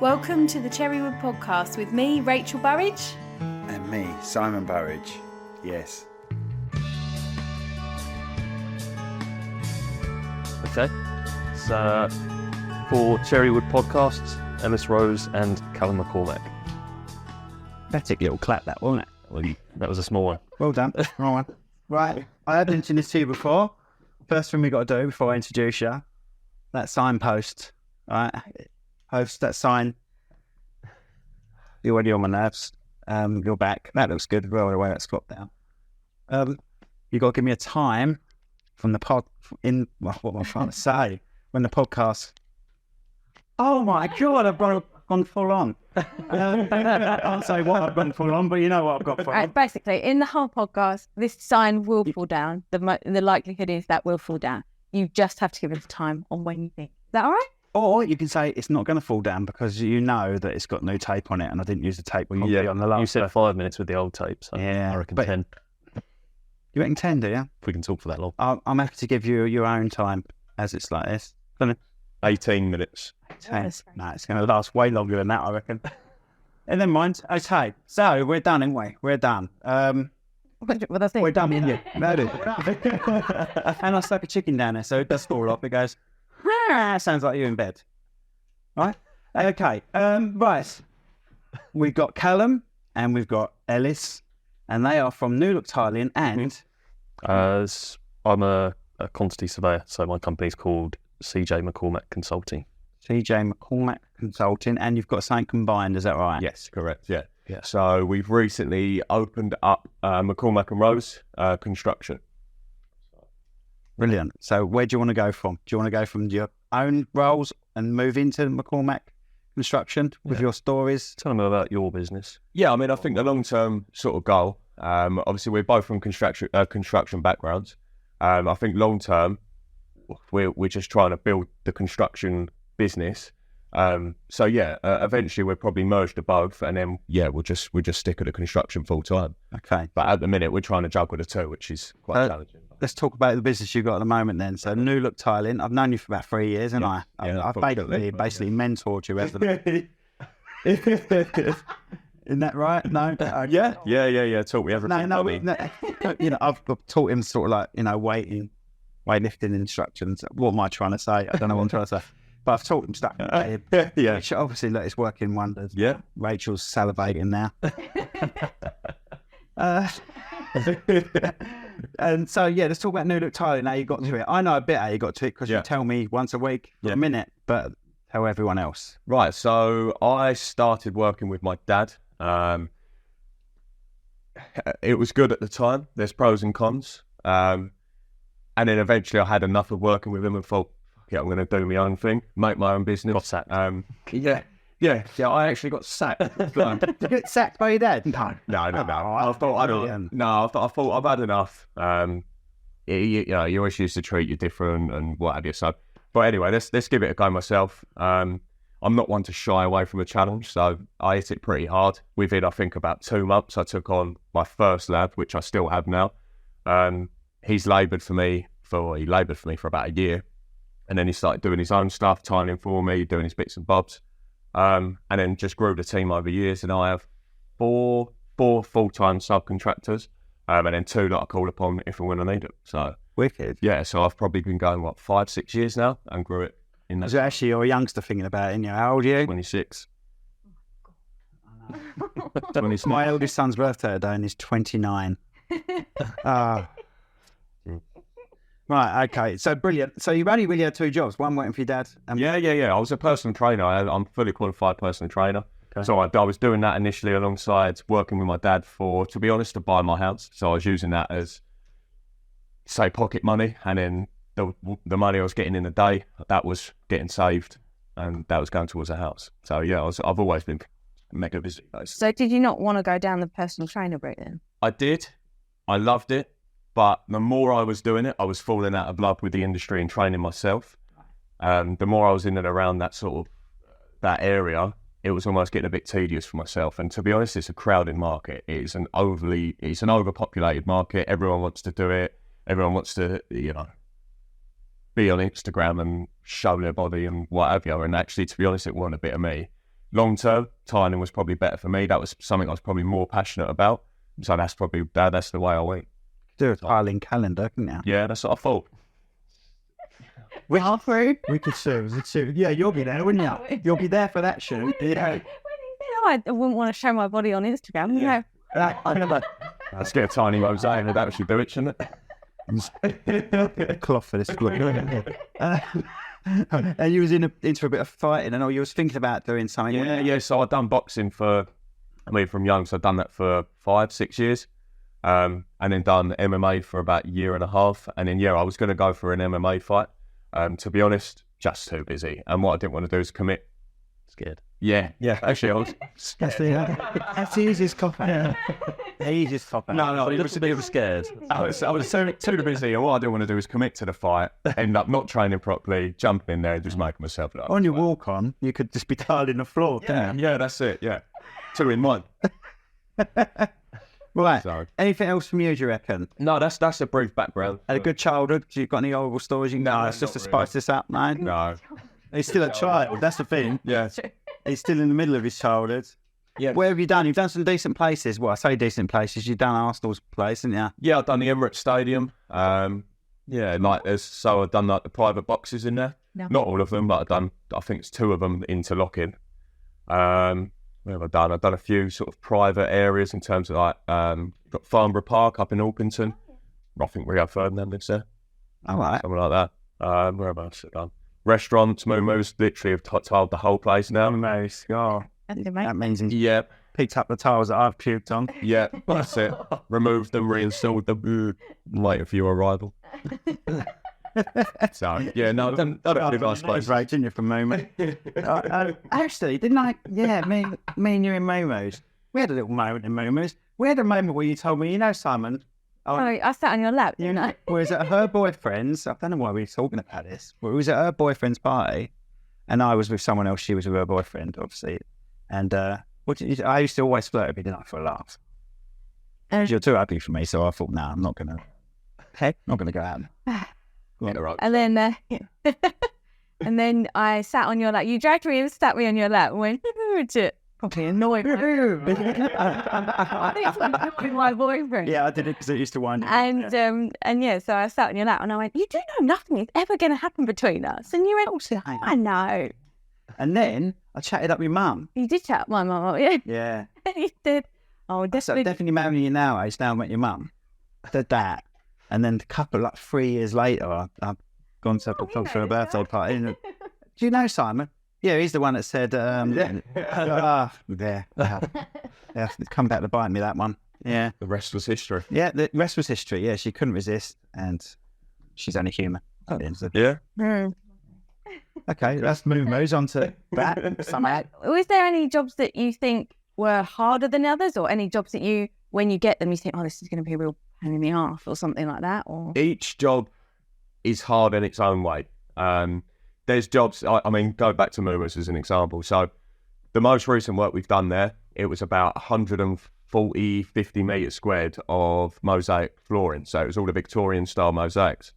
Welcome to the Cherrywood podcast with me, Rachel Burridge. And me, Simon Burridge. Yes. Okay. So, for Cherrywood podcasts, Ellis, Rose and Callum McCormac. Pathetic little clap, that, wasn't it? Well, that was a small one. Well done. Wrong one. Right. I had mentioned this to you before. First thing we got to do before I introduce you, that signpost. All right. Post that sign. You're already on my nerves. You're back. That looks good. Well, the way that's dropped down. You got to give me a time from the pod. What am I trying to say? When the podcast. Oh my God! I've gone full on. I can't say what I've gone full on, but you know what I've got full on. Basically, in the whole podcast, this sign will fall down. The likelihood is that will fall down. You just have to give it a time on when you think. Is that all right? Or you can say it's not going to fall down because you know that it's got new tape on it, and I didn't use the tape on the last. You said 5 minutes with the old tape, so yeah, I reckon 10. You reckon 10, do you? If we can talk for that long. I'm happy to give you your own time as it's like this. 18 minutes. 10. No, it's going to last way longer than that, I reckon. And then mind. Okay, so we're done, aren't we? We're done. What I think. We're done, yeah. And I stuck a chicken down there, so it does fall off. It goes, sounds like you in bed. Right? Okay. Right. We've got Callum and we've got Ellis, and they are from Newlook Tiling and... I'm a quantity surveyor, so my company's called J McCormac Consulting. J McCormac Consulting, and you've got something combined, is that right? Yes, correct, yeah. So we've recently opened up McCormac and Rose Construction. Brilliant. So where do you want to go from? Do you want to go from your own roles and move into McCormac Construction with your stories? Tell them about your business. Yeah, I mean, I think the long-term sort of goal, obviously we're both from construction backgrounds. I think long-term, we're just trying to build the construction business. So yeah, eventually we'll probably merge the both, and then we'll just stick at the construction full-time. Okay. But at the minute, we're trying to juggle the two, which is quite challenging. Let's talk about the business you've got at the moment then. So Newlook Tiling, I've known you for about 3 years, haven't I? I've basically mentored you, hasn't I? Isn't that right? No? Yeah. Taught me everything. No. You know, I've taught him sort of like, you know, weightlifting instructions. What am I trying to say? I don't know what I'm trying to say. But I've taught him stuff. Yeah. Which obviously, look, it's working wonders. Yeah. Rachel's salivating now. And so, let's talk about Newlook Tiling, how you got to it. I know a bit how you got to it because you tell me once a week for a minute, but tell everyone else. Right, so I started working with my dad. It was good at the time. There's pros and cons. And then eventually I had enough of working with him and thought, I'm going to do my own thing, make my own business. Got sacked. Yeah, I actually got sacked. Did you get sacked by your dad? No. I thought I've had enough. You always used to treat you different and what have you. So, but anyway, let's give it a go myself. I'm not one to shy away from a challenge, so I hit it pretty hard. Within, I think, about 2 months, I took on my first lab, which I still have now. He laboured for me for about a year, and then he started doing his own stuff, tiling for me, doing his bits and bobs. And then just grew the team over years, and I have four full-time subcontractors, and then 2 that I call upon if and when I need it. So wicked. Yeah, so I've probably been going 5-6 years now, and grew it in that. So actually, you're a youngster thinking about it, and how old are you? 26. 26. My eldest son's birthday today, and he's 29. Right, okay, so brilliant. So you've only really had 2 jobs, one working for your dad. Yeah. I was a personal trainer. I'm a fully qualified personal trainer. Okay. So I was doing that initially alongside working with my dad to be honest, to buy my house. So I was using that as, say, pocket money, and then the money I was getting in the day, that was getting saved, and that was going towards a house. So yeah, I've always been mega busy. So did you not want to go down the personal trainer route then? I did. I loved it. But the more I was doing it, I was falling out of love with the industry and training myself. The more I was in and around that sort of that area, it was almost getting a bit tedious for myself. And to be honest, it's a crowded market. It's an overpopulated market. Everyone wants to do it. Everyone wants to, be on Instagram and show their body and what have you. And actually, to be honest, it wasn't a bit of me. long term, tiling was probably better for me. That was something I was probably more passionate about. So that's the way I went. Do a tiling calendar, couldn't you? Yeah, that's what I thought. We could shoot. Yeah, you'll be there, wouldn't you? You'll be there for that shoot. Yeah. I wouldn't want to show my body on Instagram. You know. Let's get a tiny mosaic and that actually do it, shouldn't it? Cloth for this. And you was into a bit of fighting, and you was thinking about doing something. Yeah. So I'd done boxing from young, so I'd done that for 5-6 years. And then done MMA for about a year and a half. And then, I was going to go for an MMA fight. To be honest, just too busy. And what I didn't want to do is commit. Scared. Yeah. Actually, I was scared. That's the easiest cop out. The easiest cop out. No, You looked a bit scared. I was too busy. And what I didn't want to do is commit to the fight, end up not training properly, jumping in there and just making myself look. On your walk on, you could just be tiling the floor. Yeah, that's it. Yeah. 2 in 1. Right. So, anything else from you, do you reckon? no, that's a brief background. Had a good childhood? You've got any horrible stories? No, it's just to not spice this up, no? No. He's still a child, that's the thing. Yeah. He's still in the middle of his childhood. Yeah. Where have you done? You've done some decent places. Well, I say decent places. You've done Arsenal's place, haven't you? Yeah, I've done the Emirates Stadium. I've done like the private boxes in there. No. Not all of them, but I think it's 2 of them interlocking. Where have I done? I've done a few sort of private areas in terms of like, got Farnborough Park up in Orpington. I think Rio Ferdinand lives there. All right. Something like that. Where have I done? Restaurants, Moo-Moos, literally have tiled the whole place now. Nice. Oh, that means he's Yeah, picked up the tiles that I've puked on. yeah, that's it. Removed them, reinstalled them, later for your arrival. So, yeah, no, I've done a pretty nice place. Right, didn't you, from Momo? Actually, didn't I? Yeah, me and you in Momo's. We had a little moment in Momo's. We had a moment where you told me, Simon. I sat on your lap, you know. We was at her boyfriend's. I don't know why we were talking about this. But we was at her boyfriend's party, and I was with someone else. She was with her boyfriend, obviously. And I used to always flirt with you, didn't I, for a laugh? You're too ugly for me, so I thought, no, I'm not gonna go out. Yeah, right. And then, and then I sat on your lap. You dragged me and sat me on your lap and went to probably annoy my boyfriend. Yeah, I did it because it used to wind. And so I sat on your lap and I went, "You do know nothing is ever going to happen between us." And you went, "Oh, I know." And then I chatted up with Mum. You did chat up my mum, yeah. Yeah. You did. Oh, definitely. Definitely marrying you now. I now met your mum. I did that. And then 3 years later, I've gone to talk for a birthday party. And, do you know Simon? Yeah, he's the one that said, it's come back to bite me, that one. Yeah. The rest was history. Yeah, the rest was history. Yeah, she couldn't resist, and she's only human. Yeah. Okay, let's moves on to that. Was there any jobs that you think were harder than others, or any jobs that you, when you get them, you think, "Oh, this is going to be a real pain in the arse," or something like that? Or Each job is hard in its own way. There's jobs, I mean, go back to Moomers as an example. So the most recent work we've done there, it was about 50 metres squared of mosaic flooring. So it was all the Victorian style mosaics.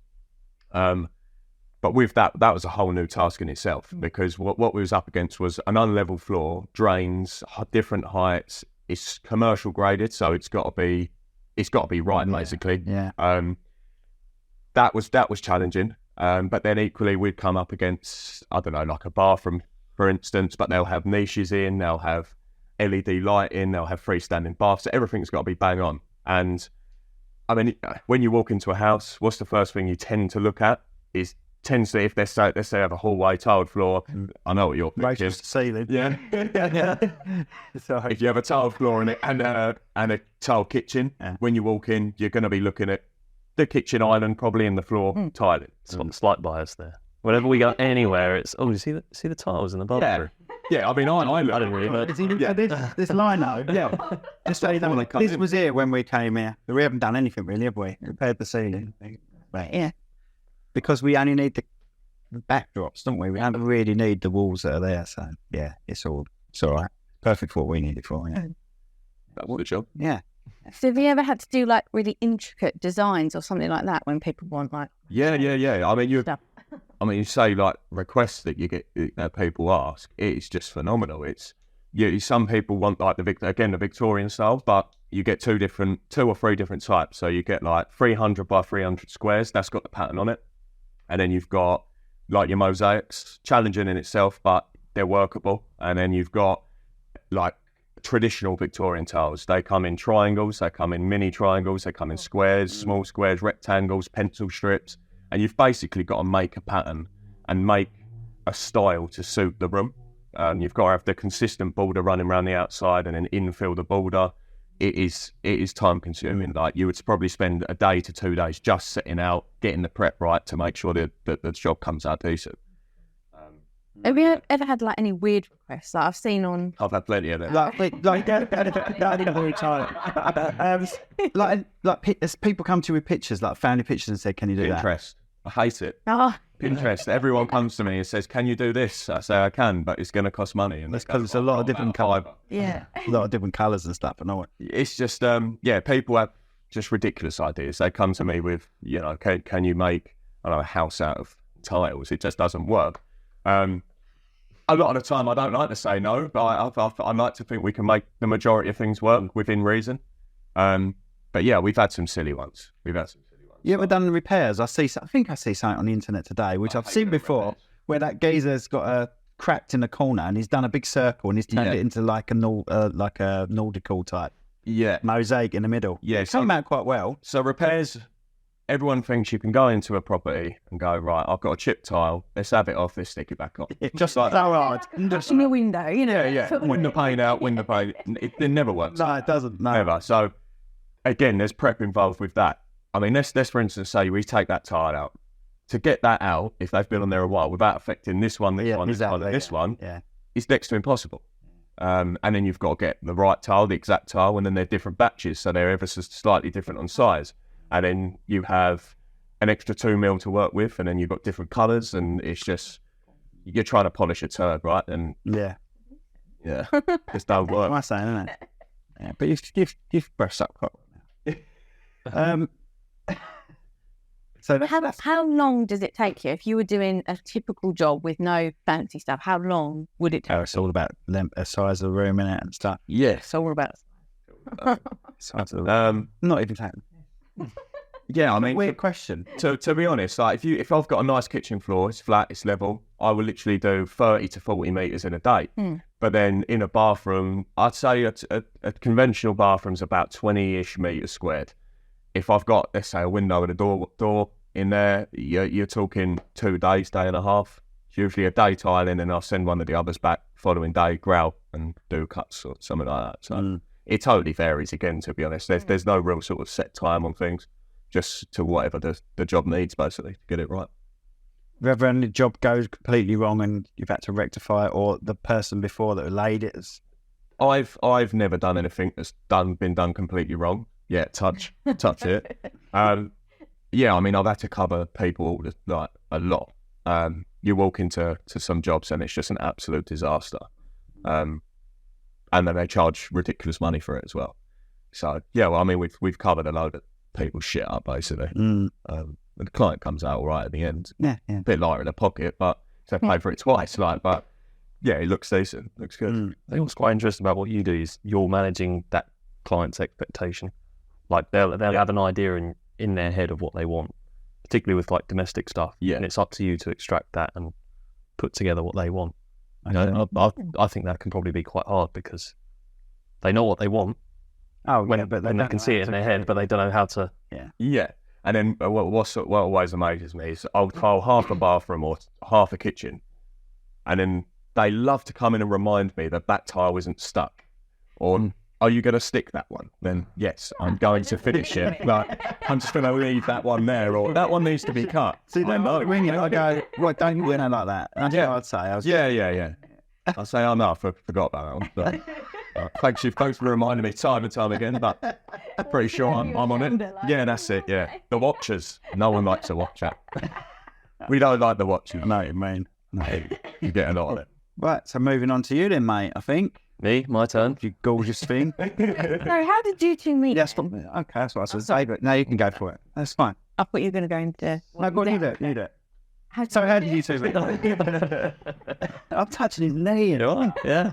But with that was a whole new task in itself, because what we was up against was an unlevel floor, drains, different heights. It's commercial graded, so it's got to be right, basically. Yeah. That was challenging. But then equally, we'd come up against, I don't know, like a bathroom, for instance, but they'll have niches in, they'll have LED light in, they'll have freestanding baths. So everything's got to be bang on. And I mean, when you walk into a house, what's the first thing you tend to look at? Let's say they have a hallway tiled floor. I know what you're thinking. Rachel's ceiling. Yeah. Sorry. If you have a tiled floor in it and a tiled kitchen, when you walk in, you're going to be looking at the kitchen island, probably in the floor tiling. Slight bias there. Whenever we go anywhere, it's you see the tiles in the bathroom. Yeah. I mean, I didn't really know. This lino. Yeah. Just so you know, this was here when we came here. We haven't done anything really, have we? Repaired the ceiling. Right. Yeah. Because we only need the backdrops, don't we? We don't really need the walls that are there. So yeah, it's all right. Perfect for what we need it for. Yeah. That was the job. Yeah. So have you ever had to do like really intricate designs or something like that when people want like? Yeah. I mean, you say like requests that you get that people ask. It's just phenomenal. It's some people want like the Victorian style, but you get two or three different types. So you get like 300 by 300 squares. That's got the pattern on it. And then you've got like your mosaics, challenging in itself, but they're workable. And then you've got like traditional Victorian tiles. They come in triangles, they come in mini triangles, they come in squares, small squares, rectangles, pencil strips. And you've basically got to make a pattern and make a style to suit the room. You've got to have the consistent border running around the outside and then infill the border. It is time consuming. Like you would probably spend a day to 2 days just setting out, getting the prep right to make sure that the job comes out decent. Have you ever had like any weird requests? Like I've seen on. I've had plenty of them. Like people come to you with pictures, like family pictures, and say, "Can you do that?" Pinterest. I hate it. Oh, Pinterest. Everyone comes to me and says, "Can you do this?" I say, "I can, but it's going to cost money." And That's because it's a lot of different colours. yeah. A lot of different colours and stuff. I know it. It's just, people have just ridiculous ideas. They come to me with, can you make, a house out of tiles? It just doesn't work. A lot of the time, I don't like to say no, but I like to think we can make the majority of things work within reason. But yeah, we've had some silly ones. You ever done repairs? I think I see something on the internet today, which I've seen before, repairs. where that geezer's got a cracked in the corner and he's done a big circle and he's turned it into like a nautical type Yeah. mosaic in the middle. Yeah, It came out quite well. So repairs, everyone thinks you can go into a property and go, right, I've got a chip tile, let's have it off, let's stick it back on. Just like that. Hard. Just in the window, Yeah. Win the paint out, win the paint. It never works. No, it doesn't. No. Never. So again, there's prep involved with that. I mean, let's for instance say we take that tile out. To get that out, if they've been on there a while, without affecting this one, this one, this one, it's next to impossible. And then you've got to get the right tile, the exact tile, and then they're different batches, so they're ever so slightly different on size. And then you have an extra 2 mil to work with, and then you've got different colours, and it's just, you're trying to polish a turd, right? And yeah, just don't work. What am I saying, isn't it? Yeah, but you've brushed up quite well now. So how long does it take you if you were doing a typical job with no fancy stuff? How long would it take? it's all about the size of the room in it and stuff. Yes. It's all about. Size of the room. Not even that. Yeah, I mean, Weird question. To be honest, like if I've got a nice kitchen floor, it's flat, it's level, I will literally do 30 to 40 metres in a day. But then in a bathroom, I'd say a conventional bathroom's about 20-ish metres squared. If I've got, let's say, a window and a door in there, you're talking 2 days, day and a half. It's usually a day tiling, and I'll send one of the others back following day, grout and do cuts or something like that. So it totally varies again, to be honest. There's no real sort of set time on things, just to whatever the job needs, basically, to get it right. Whether the job goes completely wrong and you've had to rectify it, or the person before that laid it has... I've never done anything that's been done completely wrong. Yeah, touch it. Yeah, I mean, I've had to cover people like a lot. You walk into some jobs and it's just an absolute disaster. And then they charge ridiculous money for it as well. So yeah, well, I mean, we've covered a load of people's shit up basically. The client comes out all right at the end. Yeah. A bit lighter in the pocket, but they pay for it twice. But yeah, it looks decent. Looks good. I think what's quite interesting about what you do is you're managing that client's expectation. Like they'll have an idea in their head of what they want, particularly with like domestic stuff. Yeah. And it's up to you to extract that and put together what they want. Okay. I think that can probably be quite hard because they know what they want. But when they can see it in their head, but they don't know how to. Yeah. And then what always amazes me is I'll tile half a bathroom or half a kitchen, and then they love to come in and remind me that tile isn't stuck. Or, are you going to stick that one? Then, yes, I'm going to finish it. Like, I'm just going to leave that one there, or that one needs to be cut. See, they might ring you. I go, right, don't win it like that. That's what I'd say. Yeah. I say, oh no, I forgot about that one. But, thanks for reminding me time and time again, but I'm pretty sure I'm on it. Yeah, that's it, yeah. The watchers. No one likes a watcher. We don't like the watchers. I know what you mean. No. You get a lot of it. Right, so moving on to you then, mate, I think. Me, my turn. You gorgeous thing. No, how did you two meet? Okay, that's what I was going to say, but now you can go for it. That's fine. I thought you were going to go into... No, go on, you do it. How did you two meet? I'm touching his knee. You know? Yeah.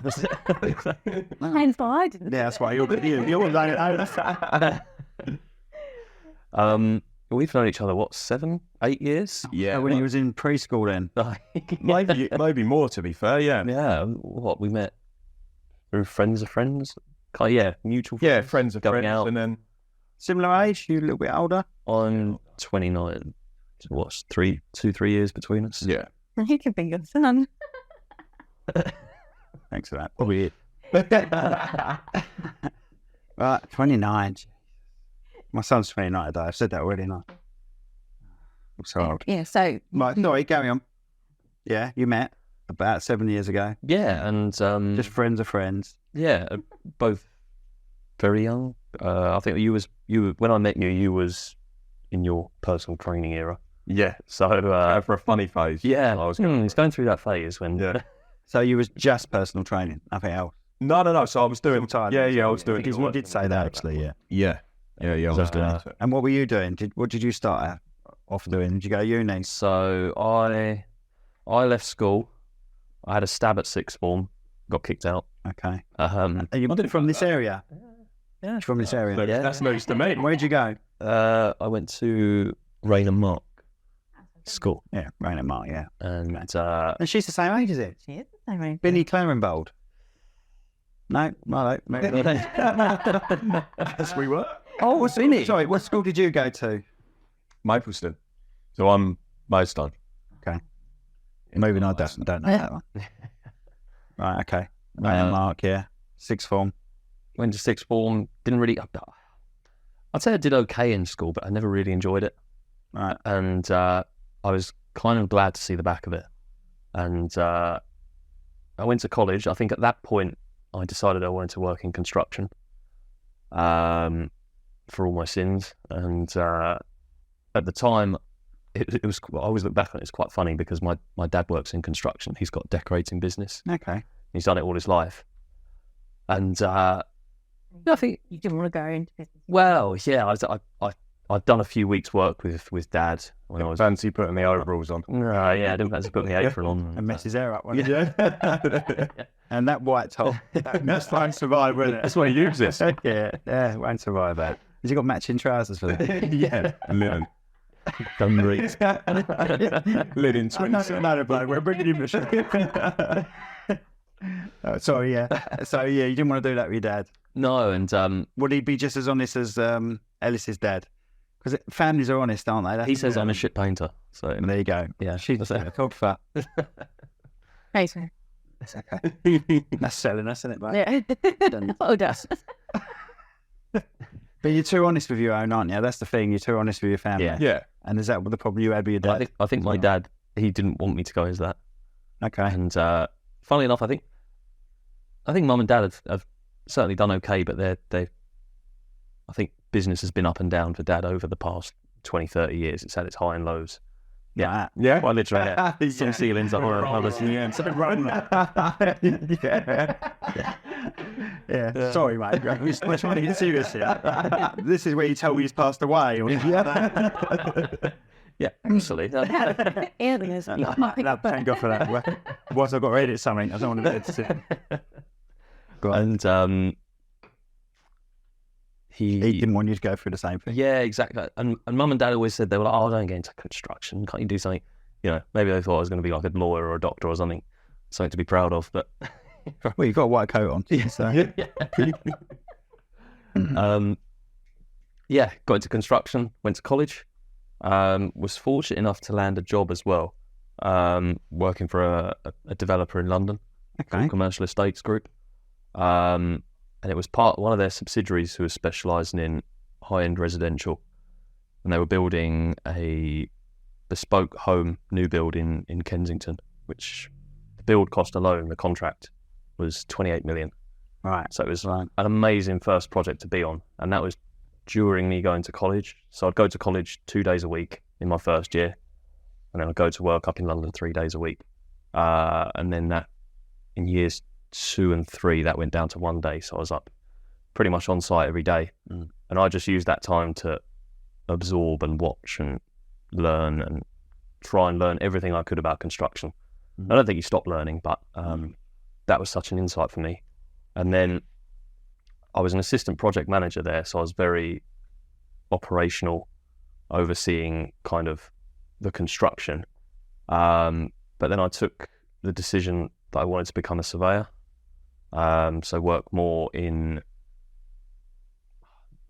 Hence why I didn't. Yeah, that's why you're laying it out. We've known each other, what, 7, 8 years? Yeah. When he was in preschool then. Maybe more, to be fair, yeah. Yeah, what, we met through friends of friends? Mutual friends. Yeah, friends of going friends, out. and then... Similar age, you a little bit older? I'm 29. So what's 3 years between us? Yeah. He could be your son. Thanks for that. Probably it. Right, 29. My son's 29 today. I've said that already, no? I'm so old. Yeah, so Right, sorry, carry on. Yeah, you met about 7 years ago. Yeah, and Just friends of friends. yeah, both very young. I think you were when I met you, you was in your personal training era. Yeah. So For a funny phase. yeah, I was it's going through that phase when Yeah. So you was just personal training, nothing else. No. So I was doing... Full-time. Yeah, I was doing... Because you did say that actually, yeah. Yeah. I was doing it. And what were you doing? What did you start off doing? Did you go to uni? So I left school. I had a stab at sixth form, got kicked out. Okay. Um, Are you from this area? yeah, You're from this area? Yeah. That's news to me. Where'd you go? I went to Rain and Mark School, Yeah, Rain and Mark, yeah. and And she's the same age as it. she is the same age. Binny Clarenbold. No, maybe not. Yes, we were. Oh, what's Binny? Sorry, what school did you go to? Mapleston. So I'm Maidstone. Moving on, don't know that one. Right, okay. Rain and Mark, yeah. Sixth form. went to sixth form. Didn't really. I'd say I did okay in school, but I never really enjoyed it. Right. And I was kind of glad to see the back of it. And I went to college. I think at that point I decided I wanted to work in construction for all my sins. And at the time, it was. I always look back on it. It's quite funny because my dad works in construction. He's got a decorating business. Okay. He's done it all his life. And I think, You didn't want to go into business. well, yeah, I'd done a few weeks' work with Dad when I was. Fancy putting the overalls on. No, yeah, I didn't fancy putting the apron on. And mess his hair up, wasn't it? Yeah. And that white top. That's won't survive, will it? That's why you use this. Yeah, won't survive that. Has he got matching trousers for that? Yeah. Linen. Dungarees. Linen twins. No, bloke. We're bringing him a sorry, yeah. So, yeah, you didn't want to do that with your dad. No, and Would he be just as honest as Ellis's dad? Because families are honest, aren't they? That's he says I'm a shit painter. So There you go. yeah, She's a photographer. Right, so, That's okay. That's selling us, isn't it, mate? yeah. Well done. But you're too honest with your own, aren't you? That's the thing. You're too honest with your family. Yeah. Yeah. And is that the problem you had with your dad? I think my dad, he didn't want me to go as that. Okay. And funnily enough, I think Mum and Dad have certainly done okay, but I think business has been up and down for Dad over the past 20, 30 years. It's had its high and lows. Yeah. Yeah. Quite literally. Yeah. Some ceilings are horror, others. Yeah. Sorry, mate. We're trying to get serious here. This is where you tell me he's passed away. Or... Yeah, absolutely. Aliens. No, thank God for that. Once I've got to edit something, I don't want to edit it. And He didn't want you to go through the same thing. yeah, exactly. And Mum and Dad always said, they were like, oh, don't get into construction. Can't you do something? You know, maybe they thought I was going to be like a lawyer or a doctor or something to be proud of. But Well, you've got a white coat on. yeah, So. yeah, got into construction, went to college, was fortunate enough to land a job as well, working for a developer in London, called Commercial Estates Group. And it was one of their subsidiaries who was specialising in high-end residential. And they were building a bespoke home, new build in Kensington, which the build cost alone, the contract, was 28 million. Right. So it was an amazing first project to be on. And that was during me going to college. So I'd go to college 2 days a week in my first year. And then I'd go to work up in London 3 days a week. And then that, in years 2 and 3, that went down to 1 day. So I was up pretty much on site every day. And I just used that time to absorb and watch and learn and try and learn everything I could about construction. I don't think you stop learning, but that was such an insight for me. And then I was an assistant project manager there, so I was very operational, overseeing kind of the construction. But then I took the decision that I wanted to become a surveyor, so work more in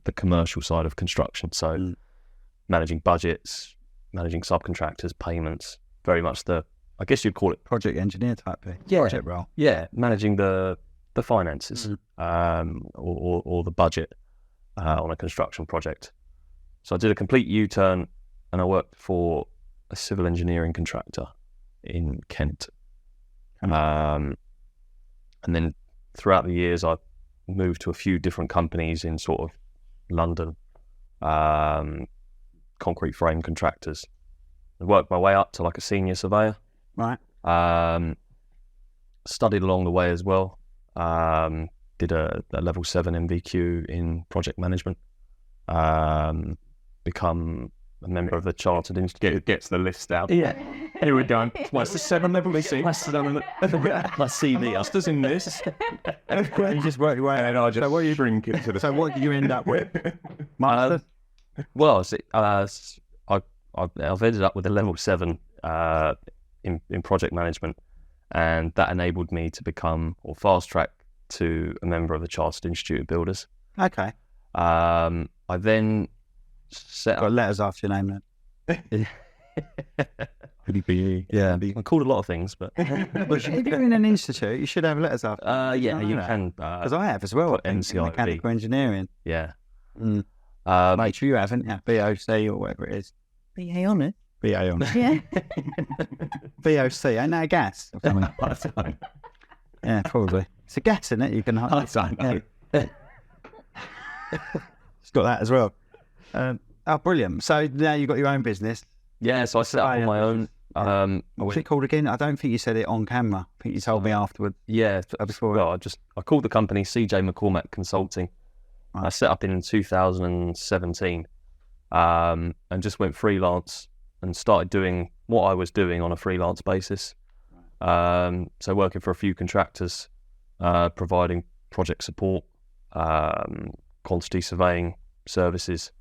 the commercial side of construction, so managing budgets, managing subcontractors, payments, very much I guess you'd call it Project engineer type thing. Yeah. Project role. Yeah, managing the finances or the budget on a construction project. So I did a complete U-turn and I worked for a civil engineering contractor in Kent. And then throughout the years, I moved to a few different companies in sort of London, concrete frame contractors. I worked my way up to like a senior surveyor. Right. Studied along the way as well. Did a level 7 MVQ in project management. Become a member of the Chartered Institute. Gets the list out. Yeah. Here we go. What's the 7 level? See? My CV. Masters in this. You just work your way. And I just what you shrink it to the. So what did you end up with? Masters? Well, I've ended up with a level 7 in project management, and that enabled me to become, or fast track to, a member of the Chartered Institute of Builders. Okay. I then set Got up. letters after your name then. Yeah, I'm called a lot of things, but If you're in an institute, you should have letters after. yeah, I you know can. Because I have as well. got I think, NCIB. Mechanical engineering. Yeah. Mm. Make sure you haven't. Yeah. BOC or whatever it is. BA on it. BA on it. Yeah. VOC, ain't that a gas? Or something? Yeah, probably. It's a gas, isn't it? You can. I don't know. Yeah. It's got that as well. Oh, brilliant. So now you've got your own business. Yeah, so I set up on my own. What's it called again? I don't think you said it on camera. I think you told me afterwards. Yeah, before. well, I called the company J McCormac Consulting. Right. I set up in 2017, and just went freelance and started doing what I was doing on a freelance basis. So working for a few contractors, providing project support, quantity surveying services,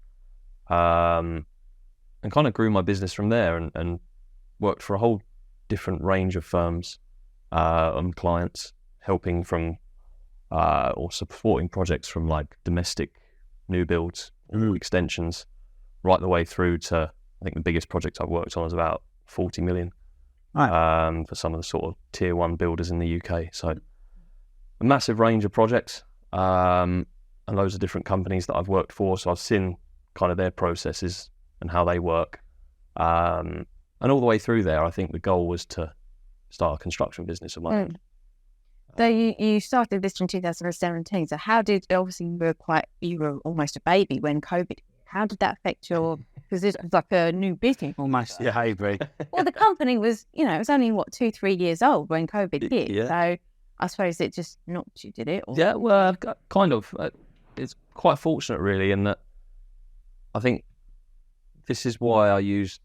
and kind of grew my business from there, and worked for a whole different range of firms and clients, helping from or supporting projects from like domestic new builds or extensions, right the way through to, I think the biggest project I've worked on is about 40 million for some of the sort of tier 1 builders in the UK. So a massive range of projects and loads of different companies that I've worked for. So I've seen kind of their processes and how they work. And all the way through there, I think the goal was to start a construction business of my own. So you started this in 2017. So how did, obviously you were almost a baby when COVID, how did that affect your, because it was like a new business. Almost. Yeah, Avery. Well, the company was, it was only 2-3 years old when COVID hit. Yeah. So I suppose it just knocked you, did it? Or... Yeah, well, kind of. It's quite fortunate, really, in that I think this is why I use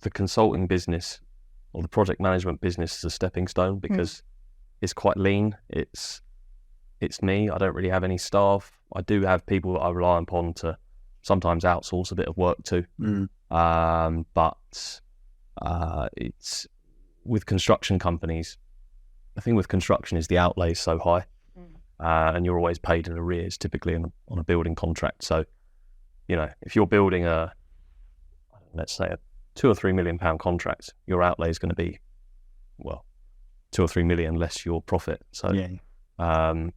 the consulting business or the project management business as a stepping stone, because it's quite lean. It's me. I don't really have any staff. I do have people that I rely upon to sometimes outsource a bit of work to. But it's with construction companies. I think with construction is the outlay is so high, and you're always paid in arrears, typically on a building contract. So, if you're building let's say a £2 or £3 million contract, your outlay is going to be, well, 2 or 3 million less your profit. So, and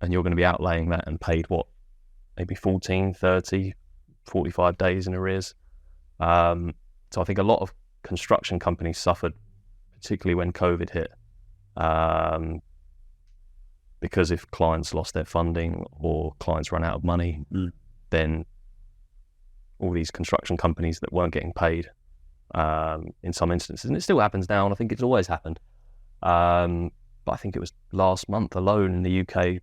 you're going to be outlaying that and paid maybe 14, 30, 45 days in arrears. So I think a lot of construction companies suffered, particularly when COVID hit, because if clients lost their funding or clients ran out of money, then all these construction companies that weren't getting paid, in some instances, and it still happens now, and I think it's always happened. But I think it was last month alone in the UK,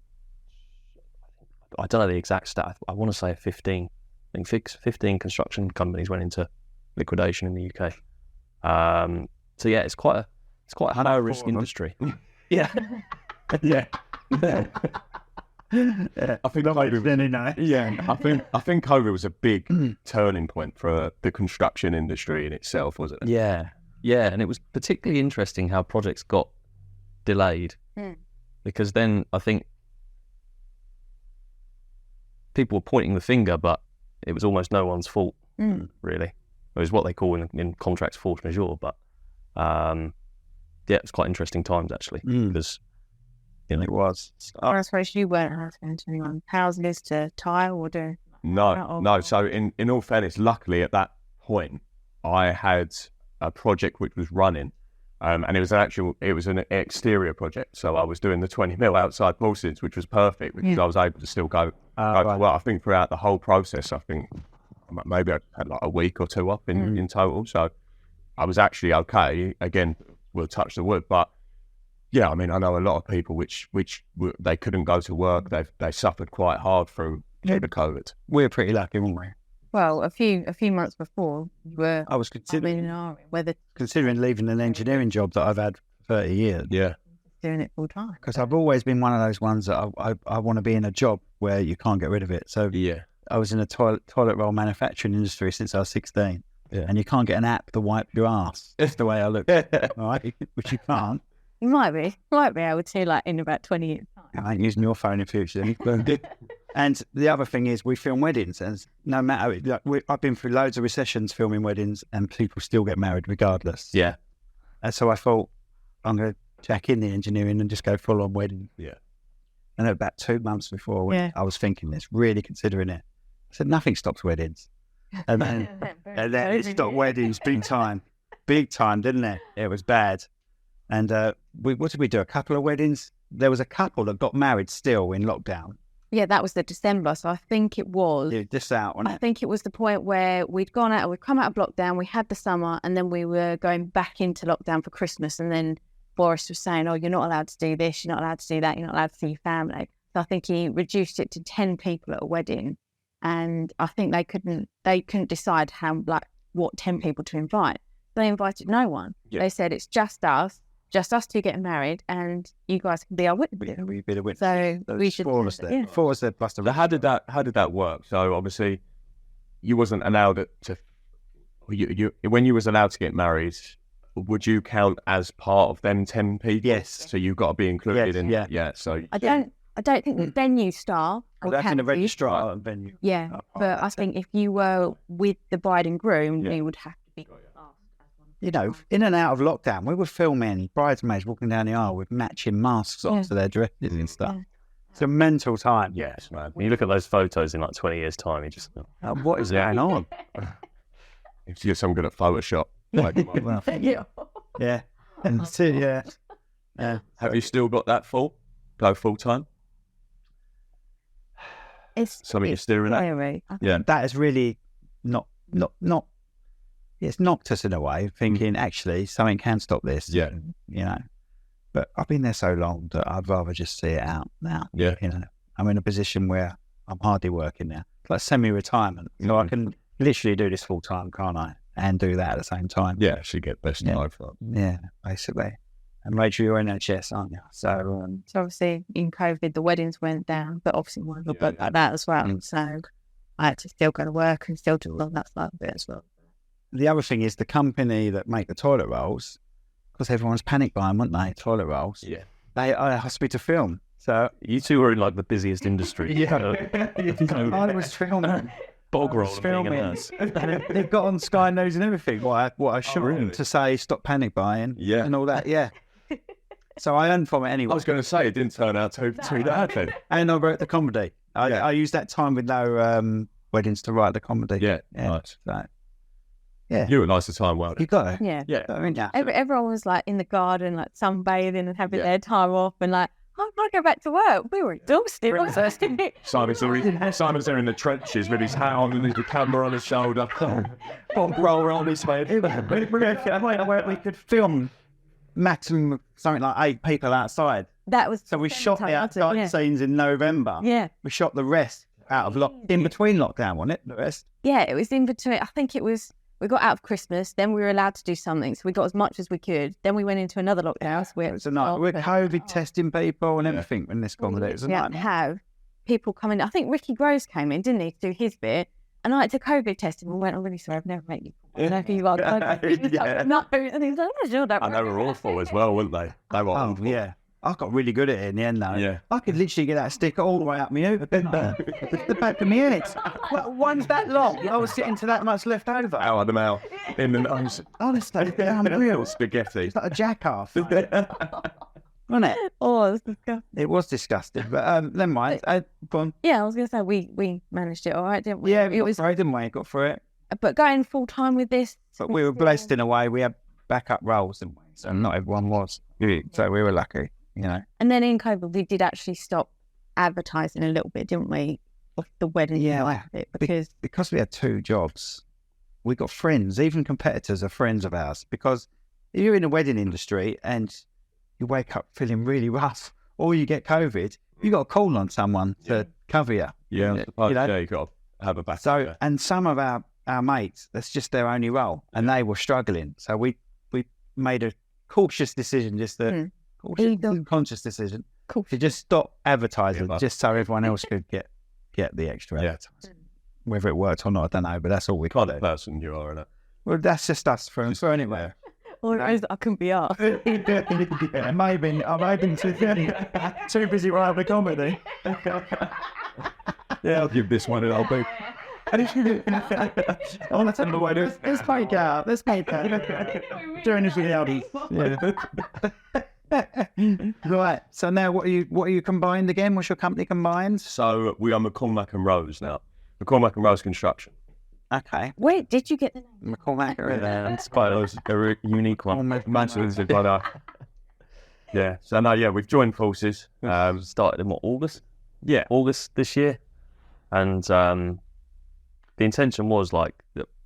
I don't know the exact stat, I want to say 15. I think 15 construction companies went into liquidation in the UK. So yeah, it's quite a high risk industry. Yeah. Yeah. I think I think COVID was a big turning point for the construction industry in itself, wasn't it? Yeah, and it was particularly interesting how projects got delayed, because then I think people were pointing the finger, but it was almost no one's fault, really. It was what they call in contracts force majeure, but yeah, it was quite interesting times actually, because it was. I suppose you weren't asking to anyone houses to tile or do. No. So in all fairness, luckily at that point, I had a project which was running, and it was an exterior project. So I was doing the 20 mil outside pulses, which was perfect because I was able to still go to work. I think throughout the whole process, I think maybe I had like a week or two up in total. So I was actually okay. Again, we'll touch the wood, but yeah, I mean, I know a lot of people which they couldn't go to work. They suffered quite hard through the COVID. We're pretty lucky, weren't we? Well, a few months before, I was considering leaving an engineering job that I've had for 30 years. Yeah, doing it full time. Because I've always been one of those ones that I want to be in a job where you can't get rid of it. So yeah, I was in a toilet roll manufacturing industry since I was 16. Yeah. And you can't get an app to wipe your ass. That's the way I look. Right? Which you can't. You might be able to, like, in about 20 years' time. I ain't using your phone in future. And the other thing is, we film weddings, and no matter, like, I've been through loads of recessions filming weddings, and people still get married regardless. Yeah. And so I thought, I'm going to jack in the engineering and just go full on wedding. Yeah. And about 2 months before, I was thinking this, really considering it. I said, nothing stops weddings. And then, it stopped weddings big time, didn't it? It was bad. And what did we do? A couple of weddings. There was a couple that got married still in lockdown. Yeah, that was the December. So I think it was. Yeah, just out on it. I think it was the point where we'd come out of lockdown, we had the summer, and then we were going back into lockdown for Christmas. And then Boris was saying, "Oh, you're not allowed to do this, you're not allowed to do that, you're not allowed to see your family." So I think he reduced it to 10 people at a wedding, and I think they couldn't decide what 10 people to invite. They invited no one. Yeah. They said it's just us two getting married, and you guys can be our witnesses. Yeah, we'd be the witnesses. So we should. 4 of us there. Yeah. 4 of us there plus the. So how did that work? So obviously, you wasn't allowed to. You when you was allowed to get married, would you count as part of them 10 people? Yes. So you've got to be included in. Yeah. So I don't think the venue staff. That's in the registrar venue. Yeah, but I think if you were with the bride and groom, you would have to be. You know, in and out of lockdown, we were filming bridesmaids walking down the aisle with matching masks on to their dresses and stuff. Yeah. It's a mental time. Yes, man. When you look at those photos in like 20 years' time, you just what is going on? If you're some good at Photoshop. Yeah. And that's it, yeah. Have you still got that full time? It's something you're steering at? Yeah. That is really not. It's knocked us in a way, thinking actually something can stop this. Yeah. You know, but I've been there so long that I'd rather just see it out now. Yeah. You know, I'm in a position where I'm hardly working now. It's like semi-retirement. So I can literally do this full time, can't I? And do that at the same time. Yeah, so you get best time for it. Yeah, basically. And Rachel, you're in NHS, aren't you? So obviously in COVID, the weddings went down, but obviously one got like that as well. So I had to still go to work and still do all that side of it as well. The other thing is the company that make the toilet rolls, because everyone's panic buying, weren't they? Toilet rolls. Yeah. They asked me to film. So you two were in like the busiest industry. Yeah. I was filming. Bog roll filming. They've got on Sky News and everything. What I shot to say stop panic buying. Yeah. And all that. Yeah. So I earned from it anyway. I was going to say it didn't turn out too bad then. And I wrote the comedy. I used that time with no weddings to write the comedy. Yeah. Nice. So, yeah. You were nice at time, well. You got it. Yeah. Yeah. I mean, everyone was like in the garden, like sunbathing and having their time off, and like, I want to go back to work. We were exhausted. Simon's there in the trenches with his hat on and the camera on his shoulder. Bog roll on his head. Where we could film maximum something like 8 people outside. That was so we shot the outside scenes in November. Yeah. We shot the rest out of in between lockdown, wasn't it? The rest. Yeah, it was in between. I think it was We got out of Christmas, then we were allowed to do something. So we got as much as we could. Then we went into another lockdown. So It was a night. We're COVID testing people and everything when this gone. It was a we had night. to have people come in. I think Ricky Groves came in, didn't he, to do his bit. And I had to COVID test him and went, I'm really sorry, I've never met you. I don't know who you are. Yeah. No. And he was like, oh, sure, don't And they worry. were awful as well, weren't they? They were Oh, awful. yeah. I got really good at it in the end, though. Yeah. I could literally get that sticker all the way up my hoop, didn't I? The back of my head. Well, one's that long. I was sitting to that much left over. Out of the mouth, in the nose. Honestly, unreal. Spaghetti. It's like a jack-off. Wasn't it? Oh, that's disgusting. It was disgusting, but never mind. Go on. Yeah, I was going to say, we managed it all right, didn't we? Yeah, it was. through it, didn't we? Got through it. But going full time with this. But we were blessed in a way. We had backup roles, didn't we? So not everyone was. So we were lucky, you know. And then in COVID, we did actually stop advertising a little bit, didn't we? Of the wedding Yeah, bit, because we had 2 jobs, we got friends, even competitors are friends of ours. Because if you're in the wedding industry and you wake up feeling really rough, or you get COVID, you got to call on someone to cover you. Yeah, you know? you got to have a backup. So, and some of our mates, that's just their only role, and they were struggling. So we made a cautious decision, conscious decision, to just stop advertising, just so everyone else could get the extra advertising. Whether it worked or not, I don't know, but that's all we Kind could of do. person you are, innit? Well, that's just us for anyway. or I couldn't be asked. Yeah, maybe I'm too busy writing the comedy. Yeah, I'll give this one an old boot. I want to tell them the way let's make out. Let's make out. Doing this with the Audi. Yeah. Right. So now, what are you combined again? What's your company combined? So we are McCormac and Rose now. McCormac and Rose Construction. Okay. Wait, did you get the name? McCormac. It's quite a unique one. Manchester, yeah. So no, yeah, we've joined forces. Started in August? Yeah. August this year. And the intention was like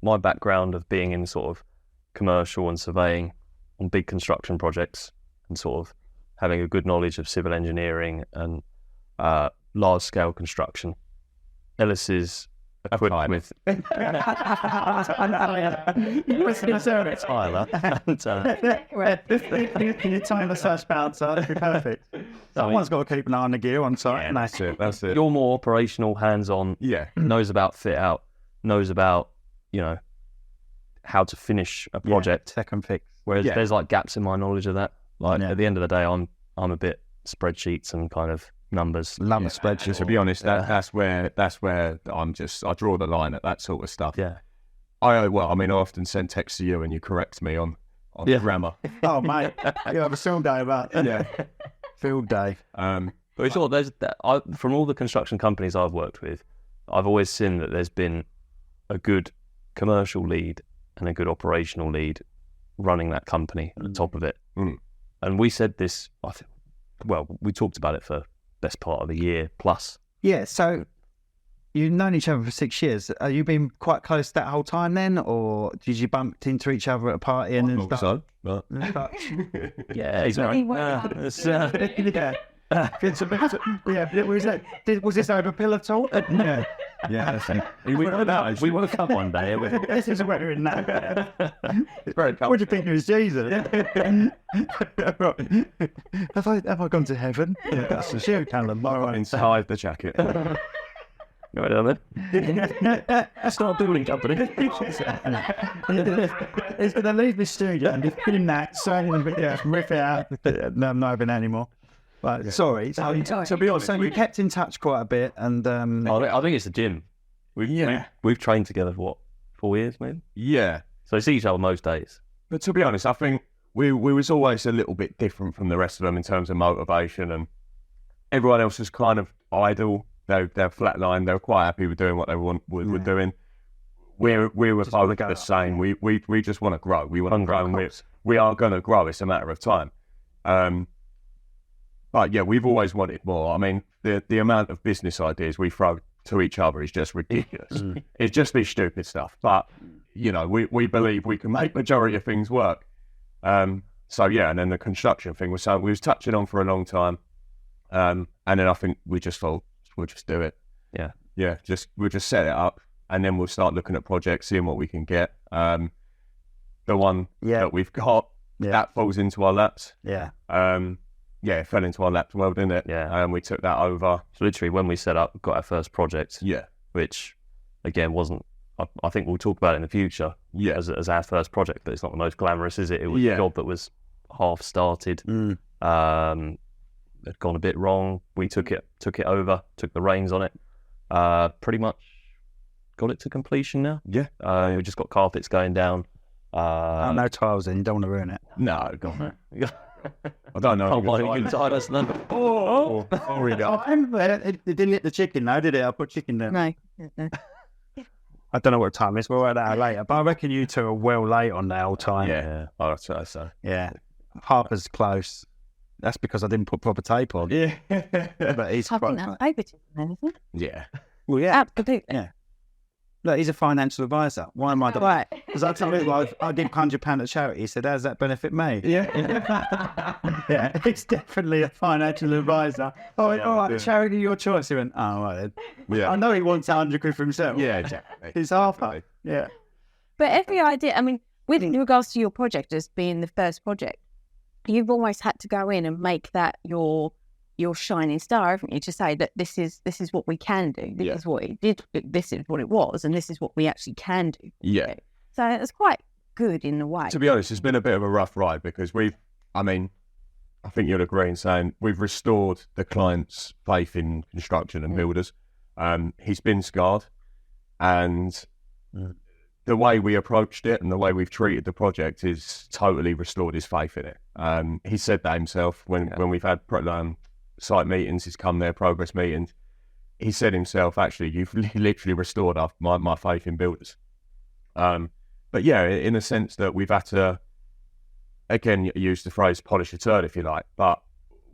my background of being in sort of commercial and surveying on big construction projects and sort of having a good knowledge of civil engineering and large scale construction. Ellis is equipped with Tyler. Your time to search bouncer, that'd be perfect. Someone's got to keep an eye on the gear on site. Yeah, that's it. You're more operational, hands-on. Yeah. Knows about fit out. Knows about how to finish a project. Second fix. Whereas there's like gaps in my knowledge of that. Like at the end of the day, I'm a bit spreadsheets and kind of numbers. Love a spreadsheet. To be honest, that's where I draw the line at that sort of stuff. Yeah. I often send texts to you and you correct me on grammar. Oh mate, you have a field day about that. Yeah. Field day. But it's all from all the construction companies I've worked with, I've always seen that there's been a good commercial lead and a good operational lead running that company at the top of it. Mm. And we said this, we talked about it for best part of a year plus. Yeah, so you've known each other for 6 years. Have you been quite close that whole time then, or did you bump into each other at a party and then I thought so, but... Yeah, he's He right. worked Was this over pillar talk? Yeah. Yeah, I think. We woke up one day. This is where we're in now. It's very cool. What do you think it was, Jesus? have I gone to heaven? Yeah, that's the shoe, Callum. Inside the jacket. Right down there. Start a building company. It's going to leave the studio and just in that, rip it out. No, I'm not having that anymore. But sorry. To be honest, so we kept in touch quite a bit, and I think it's the gym. We've trained together for what, 4 years, maybe? Yeah. So we see each other most days. But to be honest, I think we was always a little bit different from the rest of them in terms of motivation, and everyone else was kind of idle. They're flatline. They were quite happy with doing what they were doing. We were both the same. We just want to grow. We want to grow, and we are going to grow. It's a matter of time. But yeah, we've always wanted more. I mean, the amount of business ideas we throw to each other is just ridiculous. It's just this stupid stuff. But we believe we can make majority of things work. So yeah, and then the construction thing was something we was touching on for a long time. And then I think we just thought we'll just do it. Yeah. Yeah, we'll just set it up. and then we'll start looking at projects, seeing what we can get. The one that we've got, that falls into our laps. Yeah. It fell into our laps well, didn't it? Yeah. And we took that over. So literally, when we set up, got our first project. Yeah. Which, again, wasn't. I think we'll talk about it in the future. Yeah. As our first project, but it's not the most glamorous, is it? It was a job that was half started. Had gone a bit wrong. We took it over, took the reins on it. Pretty much got it to completion now. Yeah. We just got carpets going down. No tiles in. You don't want to ruin it. No, God. I don't know. You can tide us then. Sorry, it didn't hit the chicken though, did it? I put chicken there. No. I don't know what time it is. We'll work that out later. But I reckon you two are well late on that whole time. Yeah. I'd say so. Yeah. Harper's close. That's because I didn't put proper tape on. Yeah. But he's I quite think that's favouritism then, isn't it? Yeah. Well, yeah. Absolutely. Yeah. Look, he's a financial advisor. Why am I doing Right. Because I told him I give £100 to charity. He said, "How does that benefit me?" Yeah. Yeah, he's definitely a financial advisor. Oh, all right, charity, your choice. He went, "Oh, all right then." Yeah. I know he wants 100 quid for himself. Yeah, exactly. He's half up. Yeah. But every idea, I mean, with regards to your project as being the first project, you've always had to go in and make that your shining star, haven't you? To say that this is what we can do. This is what it did. This is what it was, and this is what we actually can do. Yeah. So it's quite good in a way. To be honest, it's been a bit of a rough ride because I think you'll agree in saying we've restored the client's faith in construction and builders. He's been scarred, and the way we approached it and the way we've treated the project is totally restored his faith in it. He said that himself when we've had site meetings, he's come there, progress meetings. He said himself, actually, you've literally restored my faith in builders. But yeah, in a sense that we've had to, again, use the phrase polish a turd, if you like, but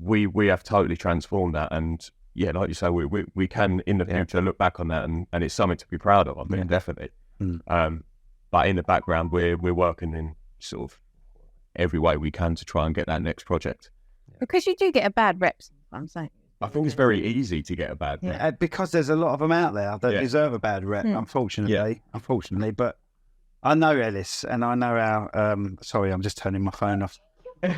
we have totally transformed that. And yeah, like you say, we can in the future look back on that and it's something to be proud of, I think, definitely. But in the background, we're working in sort of every way we can to try and get that next project. Because you do get a bad rep sometimes, don't you? I think it's very easy to get a bad rep. Yeah, because there's a lot of them out there that deserve a bad rep, unfortunately. But I know Ellis and I know our... sorry, I'm just turning my phone off.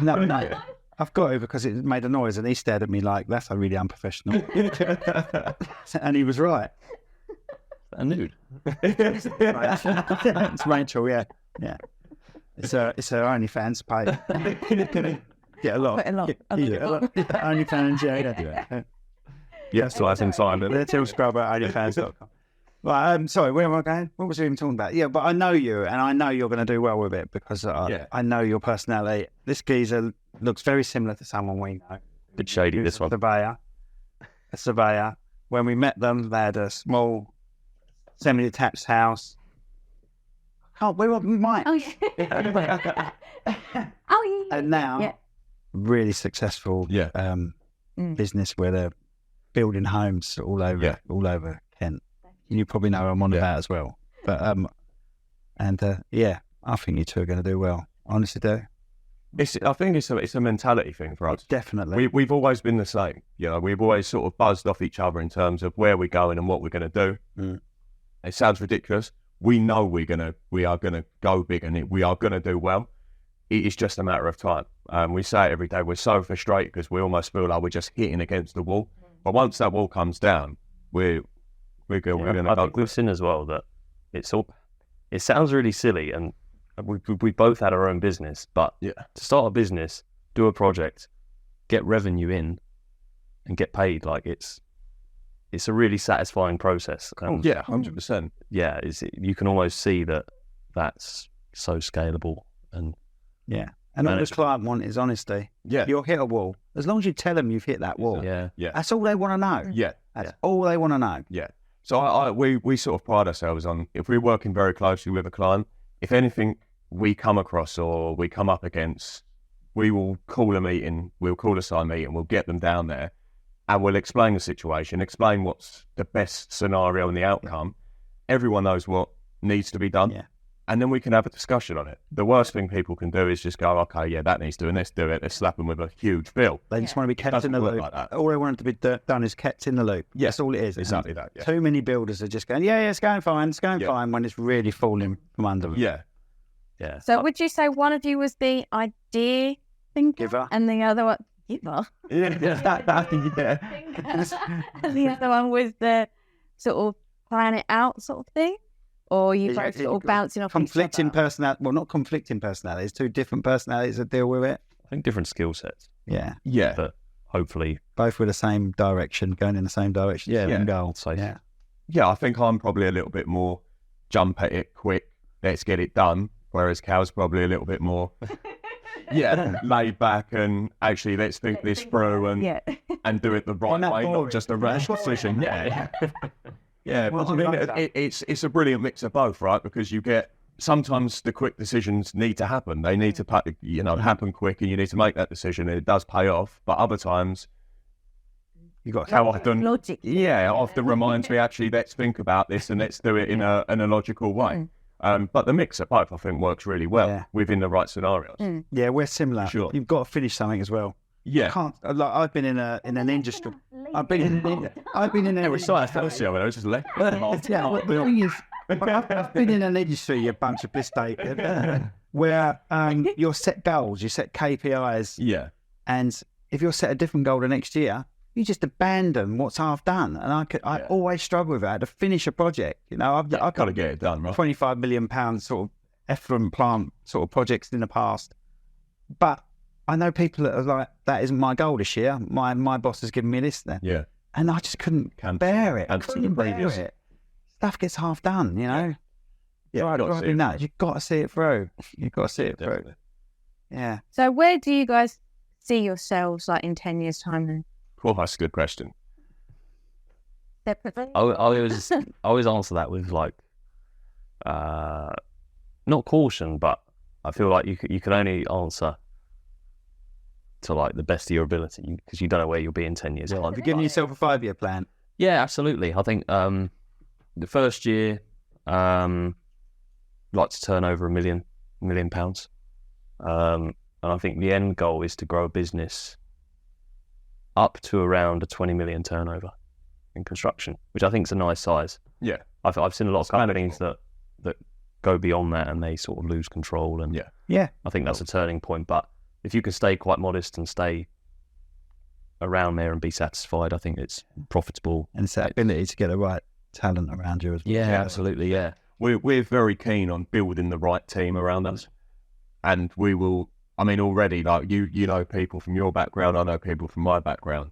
No, I've got it because it made a noise and he stared at me like, that's a really unprofessional. And he was right. A nude. It's Rachel, yeah. It's her OnlyFans page. Get a lot. Quite a lot. OnlyFans, yeah. Yeah, so that's inside it. The till scrubber at OnlyFans.com. Right, sorry, where am I going? What was we even talking about? Yeah, but I know you, and I know you're going to do well with it because I know your personality. This geezer looks very similar to someone we know. Bit shady, this one. A surveyor. When we met them, they had a small semi-detached house. We were Mike. Oh, yeah. And now, really successful business where they're building homes all over Kent. You probably know I'm on about as well. But I think you two are going to do well. Honestly, do. I think it's a mentality thing for us. Definitely. We've always been the same. You know, we've always sort of buzzed off each other in terms of where we're going and what we're going to do. It sounds ridiculous. We know we are gonna go big and we are gonna do well. It is just a matter of time. We say it every day. We're so frustrated because we almost feel like we're just hitting against the wall. But once that wall comes down, we're going. I think we've seen as well that it sounds really silly, and we both had our own business, but to start a business, do a project, get revenue in, and get paid, like it's a really satisfying process. 100%. Yeah, you can almost see that's so scalable and And all the client want is honesty. Yeah, you'll hit a wall as long as you tell them you've hit that wall. Yeah. That's all they want to know. That's all they want to know. Yeah. So we sort of pride ourselves on, if we're working very closely with a client, if anything we come across or we come up against, we will call a meeting, we'll call a site meeting, we'll get them down there and we'll explain the situation, explain what's the best scenario and the outcome. Everyone knows what needs to be done. and then we can have a discussion on it. The worst thing people can do is just go, okay, yeah, that needs doing, let's do it. Let's slap them with a huge bill. They just want to be kept in the loop. Like that. All they want to be done is kept in the loop. Yeah, that's all it is. exactly that. Yeah. Too many builders are just going, yeah, it's going fine, fine, when it's really falling from under them. Yeah. Yeah. So would you say one of you was the idea thinker Giver. and the other one giver? Yeah. Yeah. And the other one was the sort of plan it out sort of thing? Or you both sort of bouncing off conflicting each other? personality. Well, not conflicting personalities. Two different personalities that deal with it. I think different skill sets, Yeah, Yeah. but hopefully, both with the same direction, going in the same direction. Yeah, same yeah. goal. So Yeah, Yeah, I think I'm probably a little bit more jump at it quick, let's get it done, whereas Cal's probably a little bit more laid back and actually let's think this through and do it the right that way, boring. not just a rash decision. Yeah. Yeah, Well, but I mean, like that. it's a brilliant mix of both, right? Because you get sometimes the quick decisions need to happen. They need to happen quick, and you need to make that decision, and it does pay off. But other times, you got how often? Logic. Yeah, often reminds me actually, let's think about this and let's do it in a logical way. But the mix of both, I think, works really well within the right scenarios. Yeah, we're similar. Sure. You've got to finish something as well. Yeah. Can't. Like, I've been in an industry. I've been in Yeah, we saw that first year, I was just left. Yeah, well, the thing is, I've been in an industry, you bunch of piss take, where you set goals, you set KPIs, Yeah. and if you're set a different goal the next year, you just abandon what's half done. And I always struggle with that to finish a project. You know, I've Got to get it done, right? £25 million sort of effluent plant sort of projects in the past, but I know people that are like, that isn't my goal this year. My boss has given me this then. Yeah. And I just couldn't bear it. Cancel Couldn't the bear previous. it. Stuff gets half done, you know. Yeah, Driving nuts. You've got to see it through. You've got to see it through. Definitely. Yeah. So where do you guys see yourselves like in 10 years' time then? Well, that's a good question. Separately? I always answer that with like, not caution, but I feel like you can only answer to like the best of your ability because you don't know where you'll be in 10 years. Have you given yourself a 5-year plan? Yeah, absolutely. I think the first year, like to turn over £1 million. And I think the end goal is to grow a business up to around a 20 million turnover in construction, which I think is a nice size. Yeah. I've seen a lot of companies that go beyond that and they sort of lose control. And Yeah. I think that's a turning point. But if you can stay quite modest and stay around there and be satisfied, I think it's profitable. And it's that ability to get the right talent around you as well. Yeah, absolutely. Yeah. We're very keen on building the right team around us, and we will. I mean, already, like you know people from your background, I know people from my background,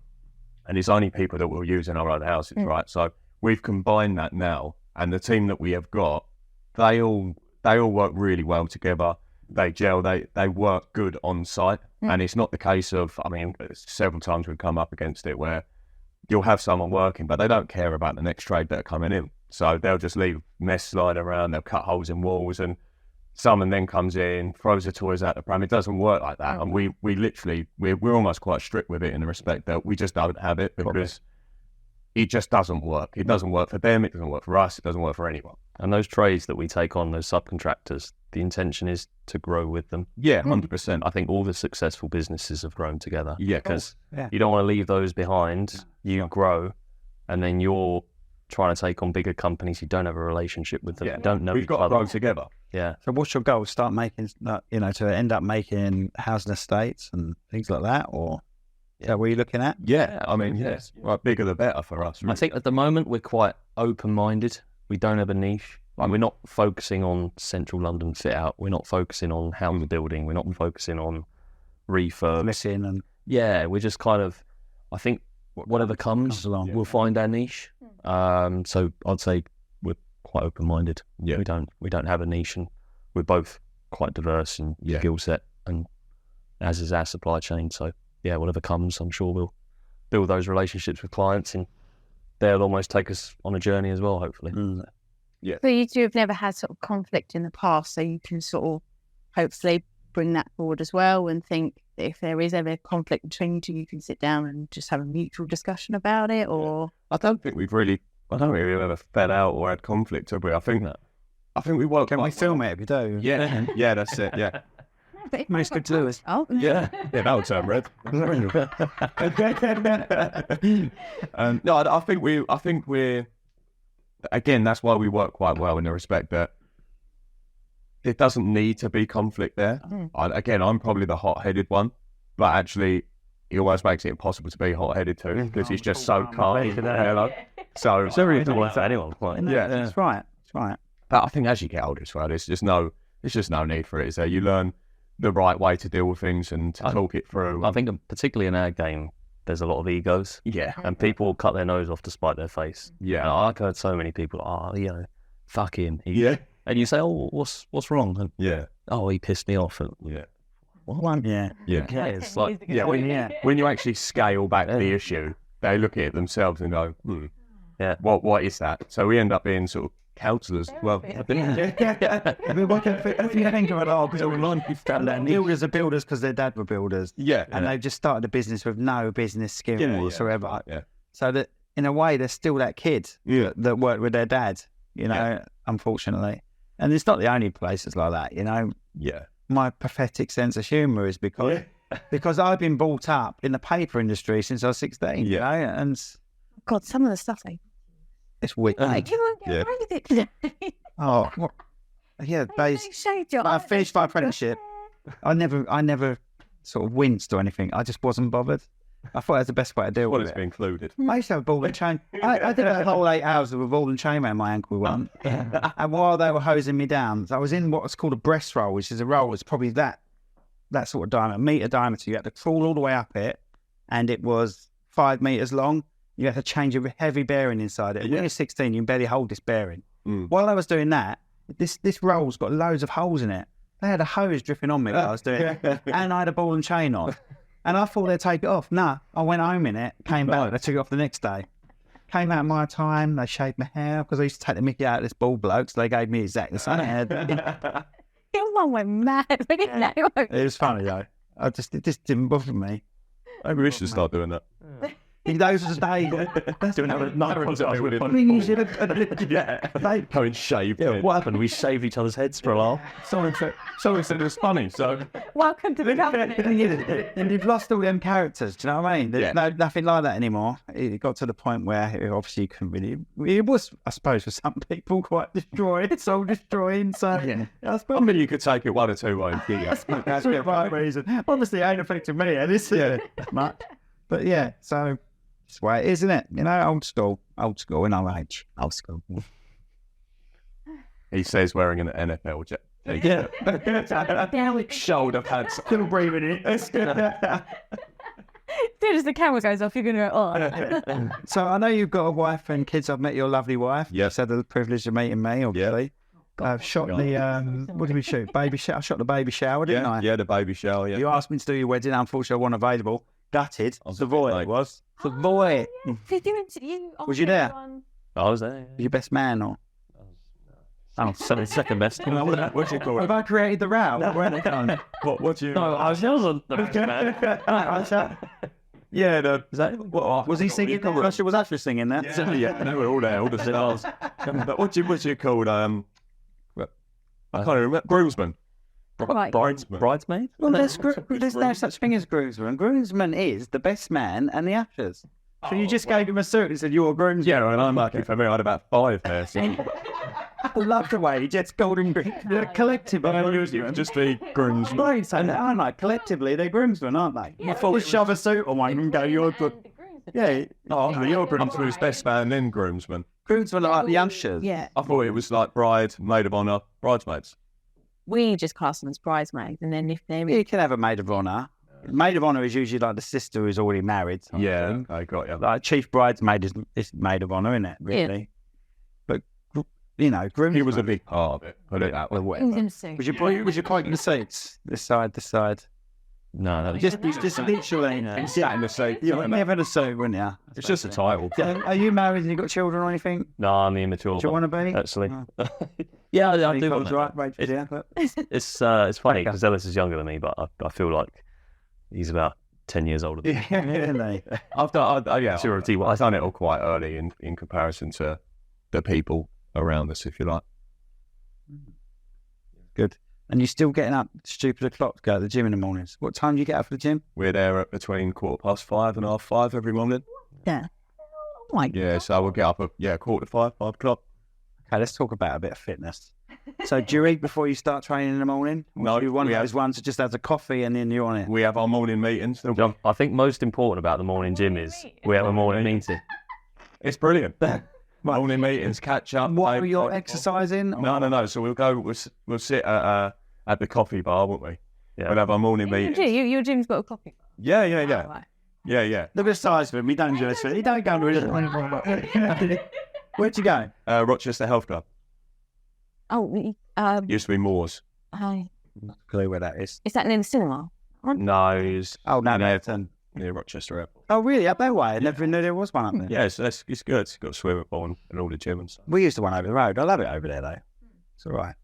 and it's only people that we'll use in our own houses, right? So we've combined that now, and the team that we have got, they all work really well together. They gel, they work good on site, and it's not the case of. I mean, several times we've come up against it where you'll have someone working, but they don't care about the next trade that are coming in. So they'll just leave mess lying around, they'll cut holes in walls, and someone then comes in, throws the toys out the pram. It doesn't work like that. And we literally, we're almost quite strict with it in the respect that we just don't have it because it just doesn't work. It doesn't work for them, it doesn't work for us, it doesn't work for anyone. And those trades that we take on, those subcontractors, the intention is to grow with them. Yeah, 100%. I think all the successful businesses have grown together. Yeah, Because Yeah. you don't want to leave those behind. You grow, and then you're trying to take on bigger companies. You don't have a relationship with them. yeah. You don't know We've each got to other. grow together. Yeah. So what's your goal? Start making, to end up making housing estates and things like that? Or is that what you're looking at? Yeah, I mean, yes. Right, bigger the better for us. Really. I think at the moment we're quite open-minded. We don't have a niche. Like, we're not focusing on central London fit out. We're not focusing on house building. We're not focusing on refurbs. Missing and Yeah, we're just kind of, I think whatever comes along. we'll find our niche. So I'd say we're quite open-minded. Yeah. We don't have a niche, and we're both quite diverse in skill set, and as is our supply chain. So yeah, whatever comes, I'm sure we'll build those relationships with clients, and they'll almost take us on a journey as well, hopefully. So you two have never had sort of conflict in the past, so you can sort of hopefully bring that forward as well and think that if there is ever conflict between you two, you can sit down and just have a mutual discussion about it, or... I don't think we've ever fell out or had conflict, have we? I think that I think we work. Can we film it if you do? Yeah, yeah, that's it. Yeah, Most good to us. Oh, yeah, that would turn red. No, I think we're. Again, that's why we work quite well in the respect that there doesn't need to be conflict there. I'm probably the hot-headed one, but actually, he always makes it impossible to be hot-headed too because he's just so calm. So Sorry to let anyone. Yeah, That's right. That's right. but I think as you get older as well, there's just no need for it. So you learn the right way to deal with things and to talk it through. I think particularly in our game, there's a lot of egos. Yeah, And people cut their nose off to spite their face. yeah, And I've heard so many people, fuck him. yeah, And you say, oh, what's wrong? And, yeah, oh, he pissed me off. And, yeah, what? Yeah. yeah. Yeah, it's like, Yeah, when you actually scale back the issue, they look at it themselves and go, Yeah. what is that? So we end up being sort of counsellors. Well, I mean, what if you think of it all, builders are builders because their dad were builders. yeah, And they've just started a business with no business skill whatsoever. Yeah, So that, in a way, they're still that kid yeah, that worked with their dad, unfortunately. And it's not the only places like that, yeah, My pathetic sense of humour is because I've been brought up in the paper industry since I was 16, Yeah. and God, some of the stuff it's weak. like, you won't get Yeah. away with it today. Oh, what? Yeah, They shaved your I eyes. finished my apprenticeship. I never sort of winced or anything. I just wasn't bothered. I thought that's the best way to deal well, with it's it. been included. I used to have a ball and chain. I did a whole 8 hours with a ball and chain around my ankle once. And while they were hosing me down, I was in what's called a breast roll, which is a roll that's probably that sort of diameter, metre diameter. You had to crawl all the way up it, and it was 5 metres long. You had to change a heavy bearing inside it. When you're 16, you can barely hold this bearing. While I was doing that, this roll's got loads of holes in it. They had a hose dripping on me while I was doing it, and I had a ball and chain on. And I thought they'd take it off. No, I went home in it, came back, they took it off the next day. Came out my time, they shaved my hair, because I used to take the mickey out of this bald bloke, so they gave me exactly the same hair. Everyone went mad. It was funny though. It just didn't bother me. Maybe we should start doing that. Those were the days. Doing a night Go and shave. Yeah, what happened? We shaved each other's heads for a laugh. Someone said it was funny, so Welcome to the company. And you've lost all them characters, do you know what I mean? There's nothing like that anymore. It got to the point where it obviously couldn't really... It was, I suppose, for some people, quite soul destroying. So, I suppose... I mean, you could take it one or two ways. That's the right reason. Obviously, it ain't affected me, this much. But yeah, so... It's the way it is, isn't it? Old school in our age. Old school. He says wearing an NFL jacket. Yeah. Shoulder pads. Still breathing it. As soon as the camera goes off, you're going to go, oh. So I know you've got a wife and kids. I've met your lovely wife. Yes. You've had the privilege of meeting me, obviously. I've shot the, what did we shoot? Baby shower. I shot the baby shower, didn't I? Yeah, the baby shower, yeah. You asked me to do your wedding. Unfortunately, I wasn't available. Gutted. Savoy it was. Savoy. Was you there? I was there. Your best man or? Oh, second best. What do you call Have I created the row? What do you... No, I was on the best man. Yeah, Was he singing? Russia was actually singing that. Yeah, they were all there, all the stars. But what do you call, I can't even remember, groomsman. Right. Bridesmaid? Well, there's no such thing as groomsman. Groomsman is the best man and the ushers. So you just gave him a suit and said, you're a groomsman. Yeah, and I'm lucky for me, I had about 5 there. So. I love the way he gets golden collectively. Usually it would just be groomsman. Right, so aren't they? Collectively, they're groomsmen, aren't they? I thought we'd shove a suit on one and go, you're good. Yeah. You're groomsman's best man, then groomsman. Groomsmen are like the ushers. Yeah. I thought it was like bride, maid of honour, bridesmaids. We just class them as bridesmaids, and then if they're You can have a maid of honour. Maid of honour is usually like the sister who's already married. Yeah, I got you. Like chief bridesmaid is maid of honour, isn't it? Really. But groomsmen. He was a big part of it. Put it that way. Who's in a suit? Was you pointing the seats? This side. No, that was Just literally. Sat in the seat. You're never in a suit, wouldn't you? It's just a title. Are you married and you got children or anything? No, I'm the immature. Do you want to be? Actually. Oh. Yeah, I do want to. Right, Rachel, yeah, but... It's funny because Ellis is younger than me, but I feel like he's about 10 years older than me. Really? I've done Maturity-wise. I've done it all quite early in comparison to the people around us, if you like. Good. And you're still getting up stupid o'clock to go to the gym in the mornings. What time do you get up for the gym? We're there at between 5:15 and 5:30 every morning. Yeah. Oh my Yeah, so we'll get up at 5:45, 5 o'clock. Okay, let's talk about a bit of fitness. So do you eat before you start training in the morning? No, You're one of we those ones that just has a coffee and then you're on it. We have our morning meetings. I think most important about the morning gym is we have a morning meeting. It's brilliant. Morning meetings, catch up. What are you exercising? No. So we'll sit at the coffee bar, won't we? Yeah. We'll have our morning meetings. Your gym's got a coffee. Yeah. Oh, right. Yeah. Look at the size of him. We don't do this. He don't go to it. Where'd you go? Rochester Health Club. Oh, Used to be Moores. hi. Not a clue where that is. Is that near the cinema? No, it's Oh, no, Everton. near Rochester Airport. Oh, really? Up that way? I never knew there was one up there. Yeah, so it's good. It's got a swimming pool and all the gym and stuff. We used the one over the road. I love it over there, though. It's all right.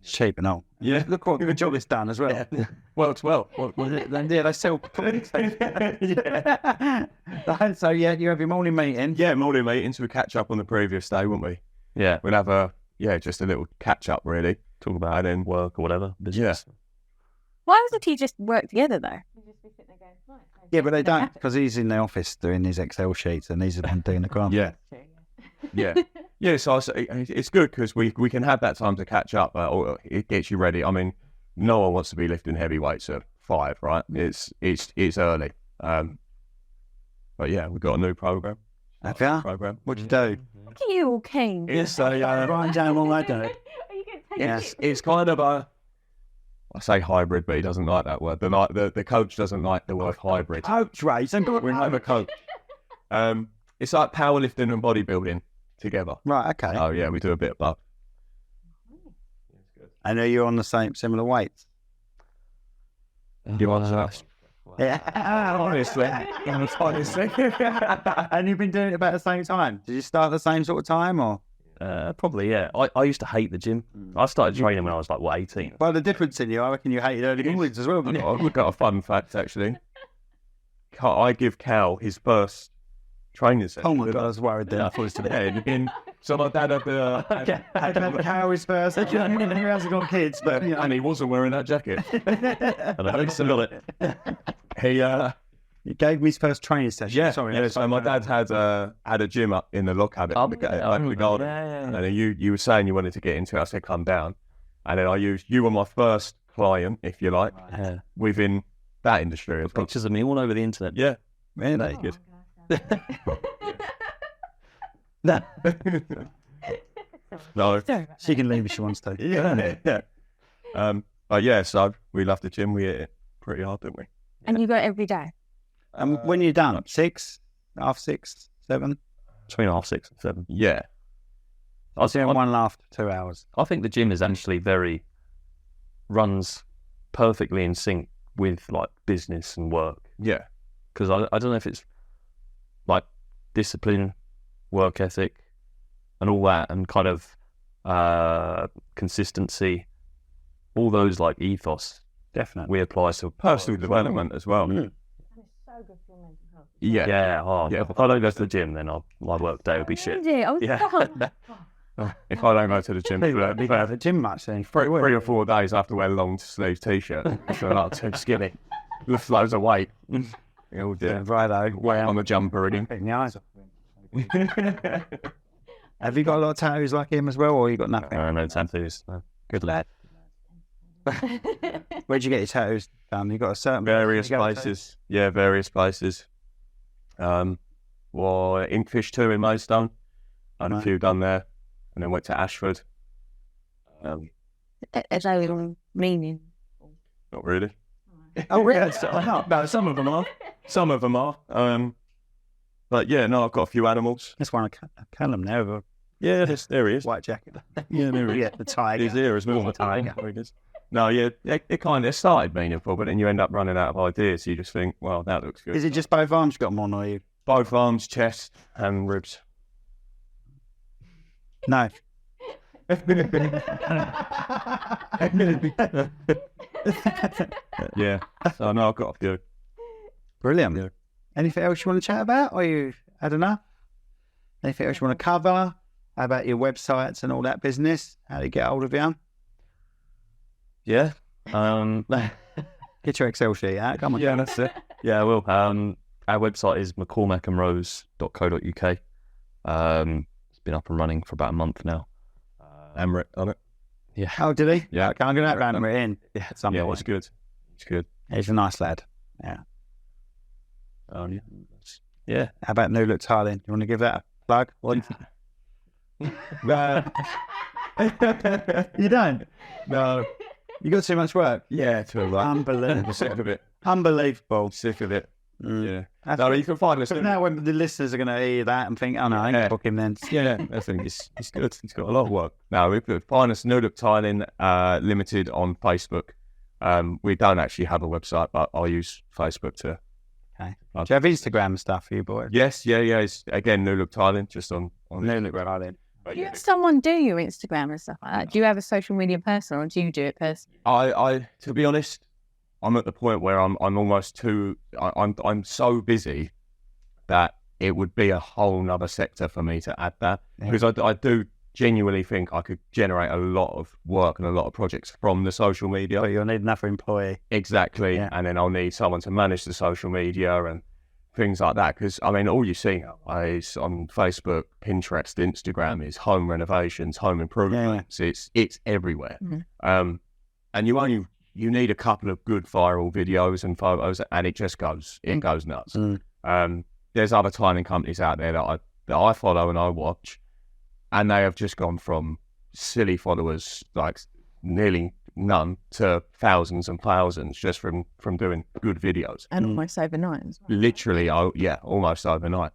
It's cheap and all. Yeah. Look what good job it's done as well. Well, it's well. Yeah, they sell. So, yeah, you have your morning meeting. Yeah, morning meetings. We catch up on the previous day, won't we? Yeah, We'll have just a little catch up, really. talk about And then work or whatever. Business. Why doesn't he just work together though? Yeah, but they don't, because he's in the office doing his Excel sheets and he's the one doing the grant. Yeah. So it's good because we can have that time to catch up. Or it gets you ready. I mean, no one wants to be lifting heavy weights at 5, right? It's early. But yeah, we've got a new program. Have you? Program. What'd you do? Look at you all keen. It's Writing down all that, don't it? it's kind of I say hybrid, but he doesn't like that word. The coach doesn't like the word hybrid. Coach race. We have a coach. It's like powerlifting and bodybuilding together. Right, okay. Oh yeah, we do a bit of both. I know you're on the similar weights. You want that? Yeah, honestly. And you've been doing it about the same time. Did you start at the same sort of time, or? Probably, yeah. I used to hate the gym. I started training when I was 18. Well, the difference in you, I reckon you hated early mornings as well, didn't you? I've got a fun fact actually. I give Cal his first training session. Oh my God, I was worried then. I thought it was today. So my dad had How is first? Who hasn't got kids, but you know. and he wasn't wearing that jacket. And I still got it. He gave me his first training session. Yeah, Sorry. yeah. So my dad had a gym up in the log cabin at the garden. Yeah. And then you were saying you wanted to get into it. I said, come down. And then you were my first client, if you like, Yeah. within that industry. Of course. Pictures of me all over the internet. Yeah. Really? Good. No. No. She can leave if she wants to. Yeah. But yeah, so we love the gym. We hit it pretty hard, don't we? And you go every day? When you're done? 6? Half 6? 7? Between 6 and 7. Yeah. I was doing 1.5 to 2 hours. I think the gym is actually runs perfectly in sync with like business and work. Yeah. Because I don't know if it's like discipline, work ethic, and all that, and kind of consistency, all those like ethos. Definitely. We apply to Personal development as well. And it's so good for your mental health. Yeah. Yeah. If I don't go to the gym, then my work day would be shit. If I don't go to the gym You don't have a gym much then. 3 or 4 days, I have to wear a long sleeve t-shirt. I feel like I'm too skinny. Lift loads of weight. Oh dear. Righto. Weight on the jumper again. Picking the eyes off him. Have you got a lot of tattoos like him as well, or you got nothing? No tattoos. No. Good lad. Where'd you get your tattoos done? You got a certain Various places. Yeah, various places. Well, Inkfish 2 in Maidstone. Had a few done there. And then went to Ashford. Are they all meaning? Not really. Oh, really? No, some of them are. Some of them are. But yeah, no, I've got a few animals. That's one of Callum now. Yeah, there he is. White jacket. Yeah, there he is. Yeah, the tiger. He's here as well. The tiger. There he is. No, yeah, it kind of started meaningful, but then you end up running out of ideas. You just think, well, that looks good. Is it just both arms you got them on, or you? Both arms, chest, and ribs. No. Yeah. So no, I've got a few. Brilliant. Yeah. Anything else you want to chat about, or you had enough? Anything else you want to cover? How about your websites and all that business? How do you get hold of you? Yeah. Get your Excel sheet out. Come on. Yeah, that's it. Yeah, I will. Our website is McCormacandRose.co.uk. It's been up and running for about a month now. Emmerich on it. Yeah. Oh, did he? Yeah. I'm going to ram it in. Yeah. Yeah, it's good. It's good. He's a nice lad. Yeah. Yeah. Yeah. How about Newlook Tiling? You want to give that a plug? You don't? No. You got too much work? Yeah, too much. Unbelievable. I'm sick of it. Unbelievable. Sick of it. Mm. Yeah. No, you can find us. But now when the listeners are going to hear that and think, oh no, I ain't book him then. Yeah, I think it's good. He's got a lot of work. No, we could find us Newlook Tiling Limited on Facebook. We don't actually have a website, but I'll use Facebook to. Okay. Do you have Instagram and stuff for you, boys? Yes, yeah. It's again Newlook Tiling, just on Newlook Tiling. Do you have someone do your Instagram and stuff like that? Do you have a social media person, or do you do it personally? I to be honest, I'm at the point where I'm almost too. I'm so busy that it would be a whole nother sector for me to add that, because I do genuinely think I could generate a lot of work and a lot of projects from the social media. But you'll need another employee. Exactly, Yeah. and then I'll need someone to manage the social media and things like that. Because I mean, all you see is on Facebook, Pinterest, Instagram is home renovations, home improvements. It's everywhere. Mhm. And you need a couple of good viral videos and photos, and it just goes nuts. There's other tiling companies out there that I follow and I watch, and they have just gone from silly followers, like nearly none, to thousands and thousands just from doing good videos. And almost overnight as well. Literally, almost overnight.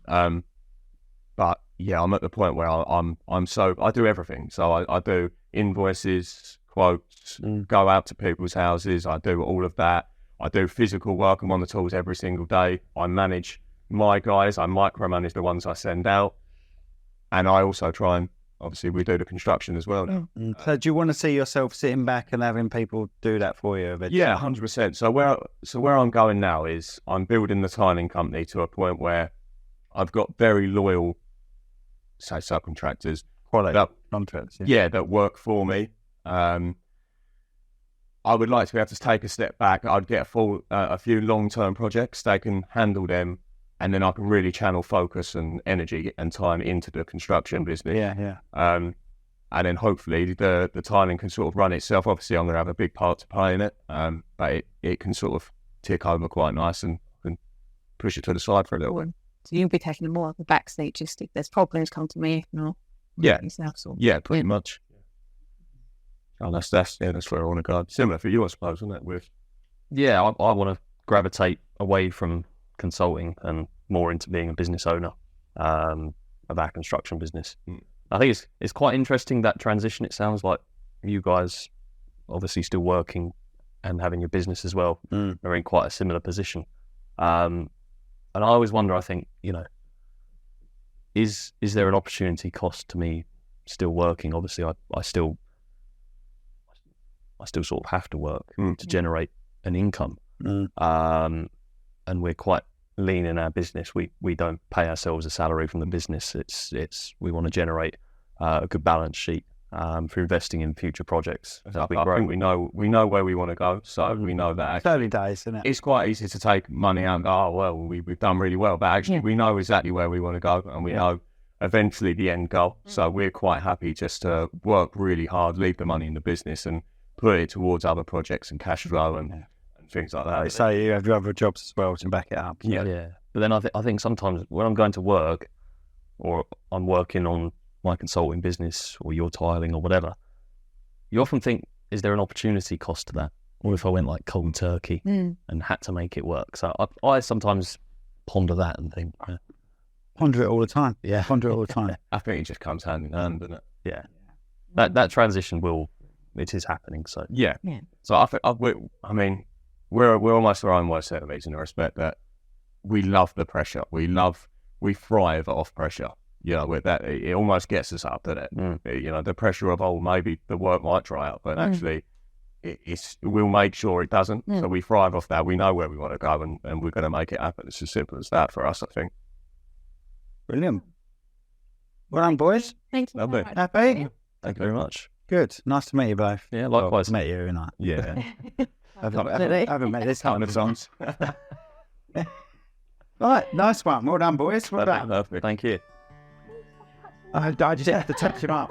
But yeah, I'm at the point where I do everything. So I do invoices, quotes, go out to people's houses. I do all of that. I do physical work. I'm on the tools every single day. I manage my guys. I micromanage the ones I send out. And I also try and, obviously, we do the construction as well now. So do you want to see yourself sitting back and having people do that for you eventually? Yeah, 100%. So where I'm going now is I'm building the tiling company to a point where I've got very loyal, say, subcontractors. Quality contracts. Yeah. That work for me. I would like to be able to take a step back. I'd get a few long-term projects. They can handle them, and then I can really channel focus and energy and time into the construction business. Yeah. And then hopefully the tiling can sort of run itself. Obviously, I'm going to have a big part to play in it, but it can sort of tick over quite nice and push it to the side for a little bit. So you'll be taking more of the back seat. Just if there's problems, come to me. If not, Yeah, yourself, so. yeah, pretty much. Oh, that's where I want to go. Similar for you, I suppose, isn't it? Yeah, I want to gravitate away from consulting and more into being a business owner of our construction business. I think it's quite interesting, that transition. It sounds like you guys obviously still working and having your business as well are in quite a similar position. And I always wonder, I think, is there an opportunity cost to me still working? Obviously, I still sort of have to work to generate an income. And we're quite lean in our business. We don't pay ourselves a salary from the business. It's we want to generate a good balance sheet for investing in future projects. I think we know where we want to go, so we know that. It's early days, isn't it? It's quite easy to take money out and go, oh well, we've done really well, but actually we know exactly where we want to go, and we know eventually the end goal. So we're quite happy just to work really hard, leave the money in the business, and put it towards other projects and cash flow and things like that. So you have your other jobs as well to back it up. Yeah. But then I think sometimes when I'm going to work, or I'm working on my consulting business or your tiling or whatever, you often think, is there an opportunity cost to that? Or if I went like cold turkey and had to make it work? So I sometimes ponder that and think, Ponder it all the time. Yeah. Ponder it all the time. I think it just comes hand in hand, doesn't it? Yeah. That transition it is happening. So yeah. So I think we're almost our own worst enemies in the respect that we love the pressure. We thrive off pressure. With that, it almost gets us up, doesn't it? The pressure of, maybe the work might dry up, but actually we'll make sure it doesn't. So we thrive off that. We know where we want to go, and we're going to make it happen. It's as simple as that for us, I think. Brilliant. Well done, boys. Thank you. Lovely. Very much. Happy? thank you very much. Good. Nice to meet you both. Yeah, likewise. Met you, and I. Yeah. I haven't met this kind of songs. Right, nice one. Well done, boys. Well done. Perfect. Thank you. I just have to touch him up.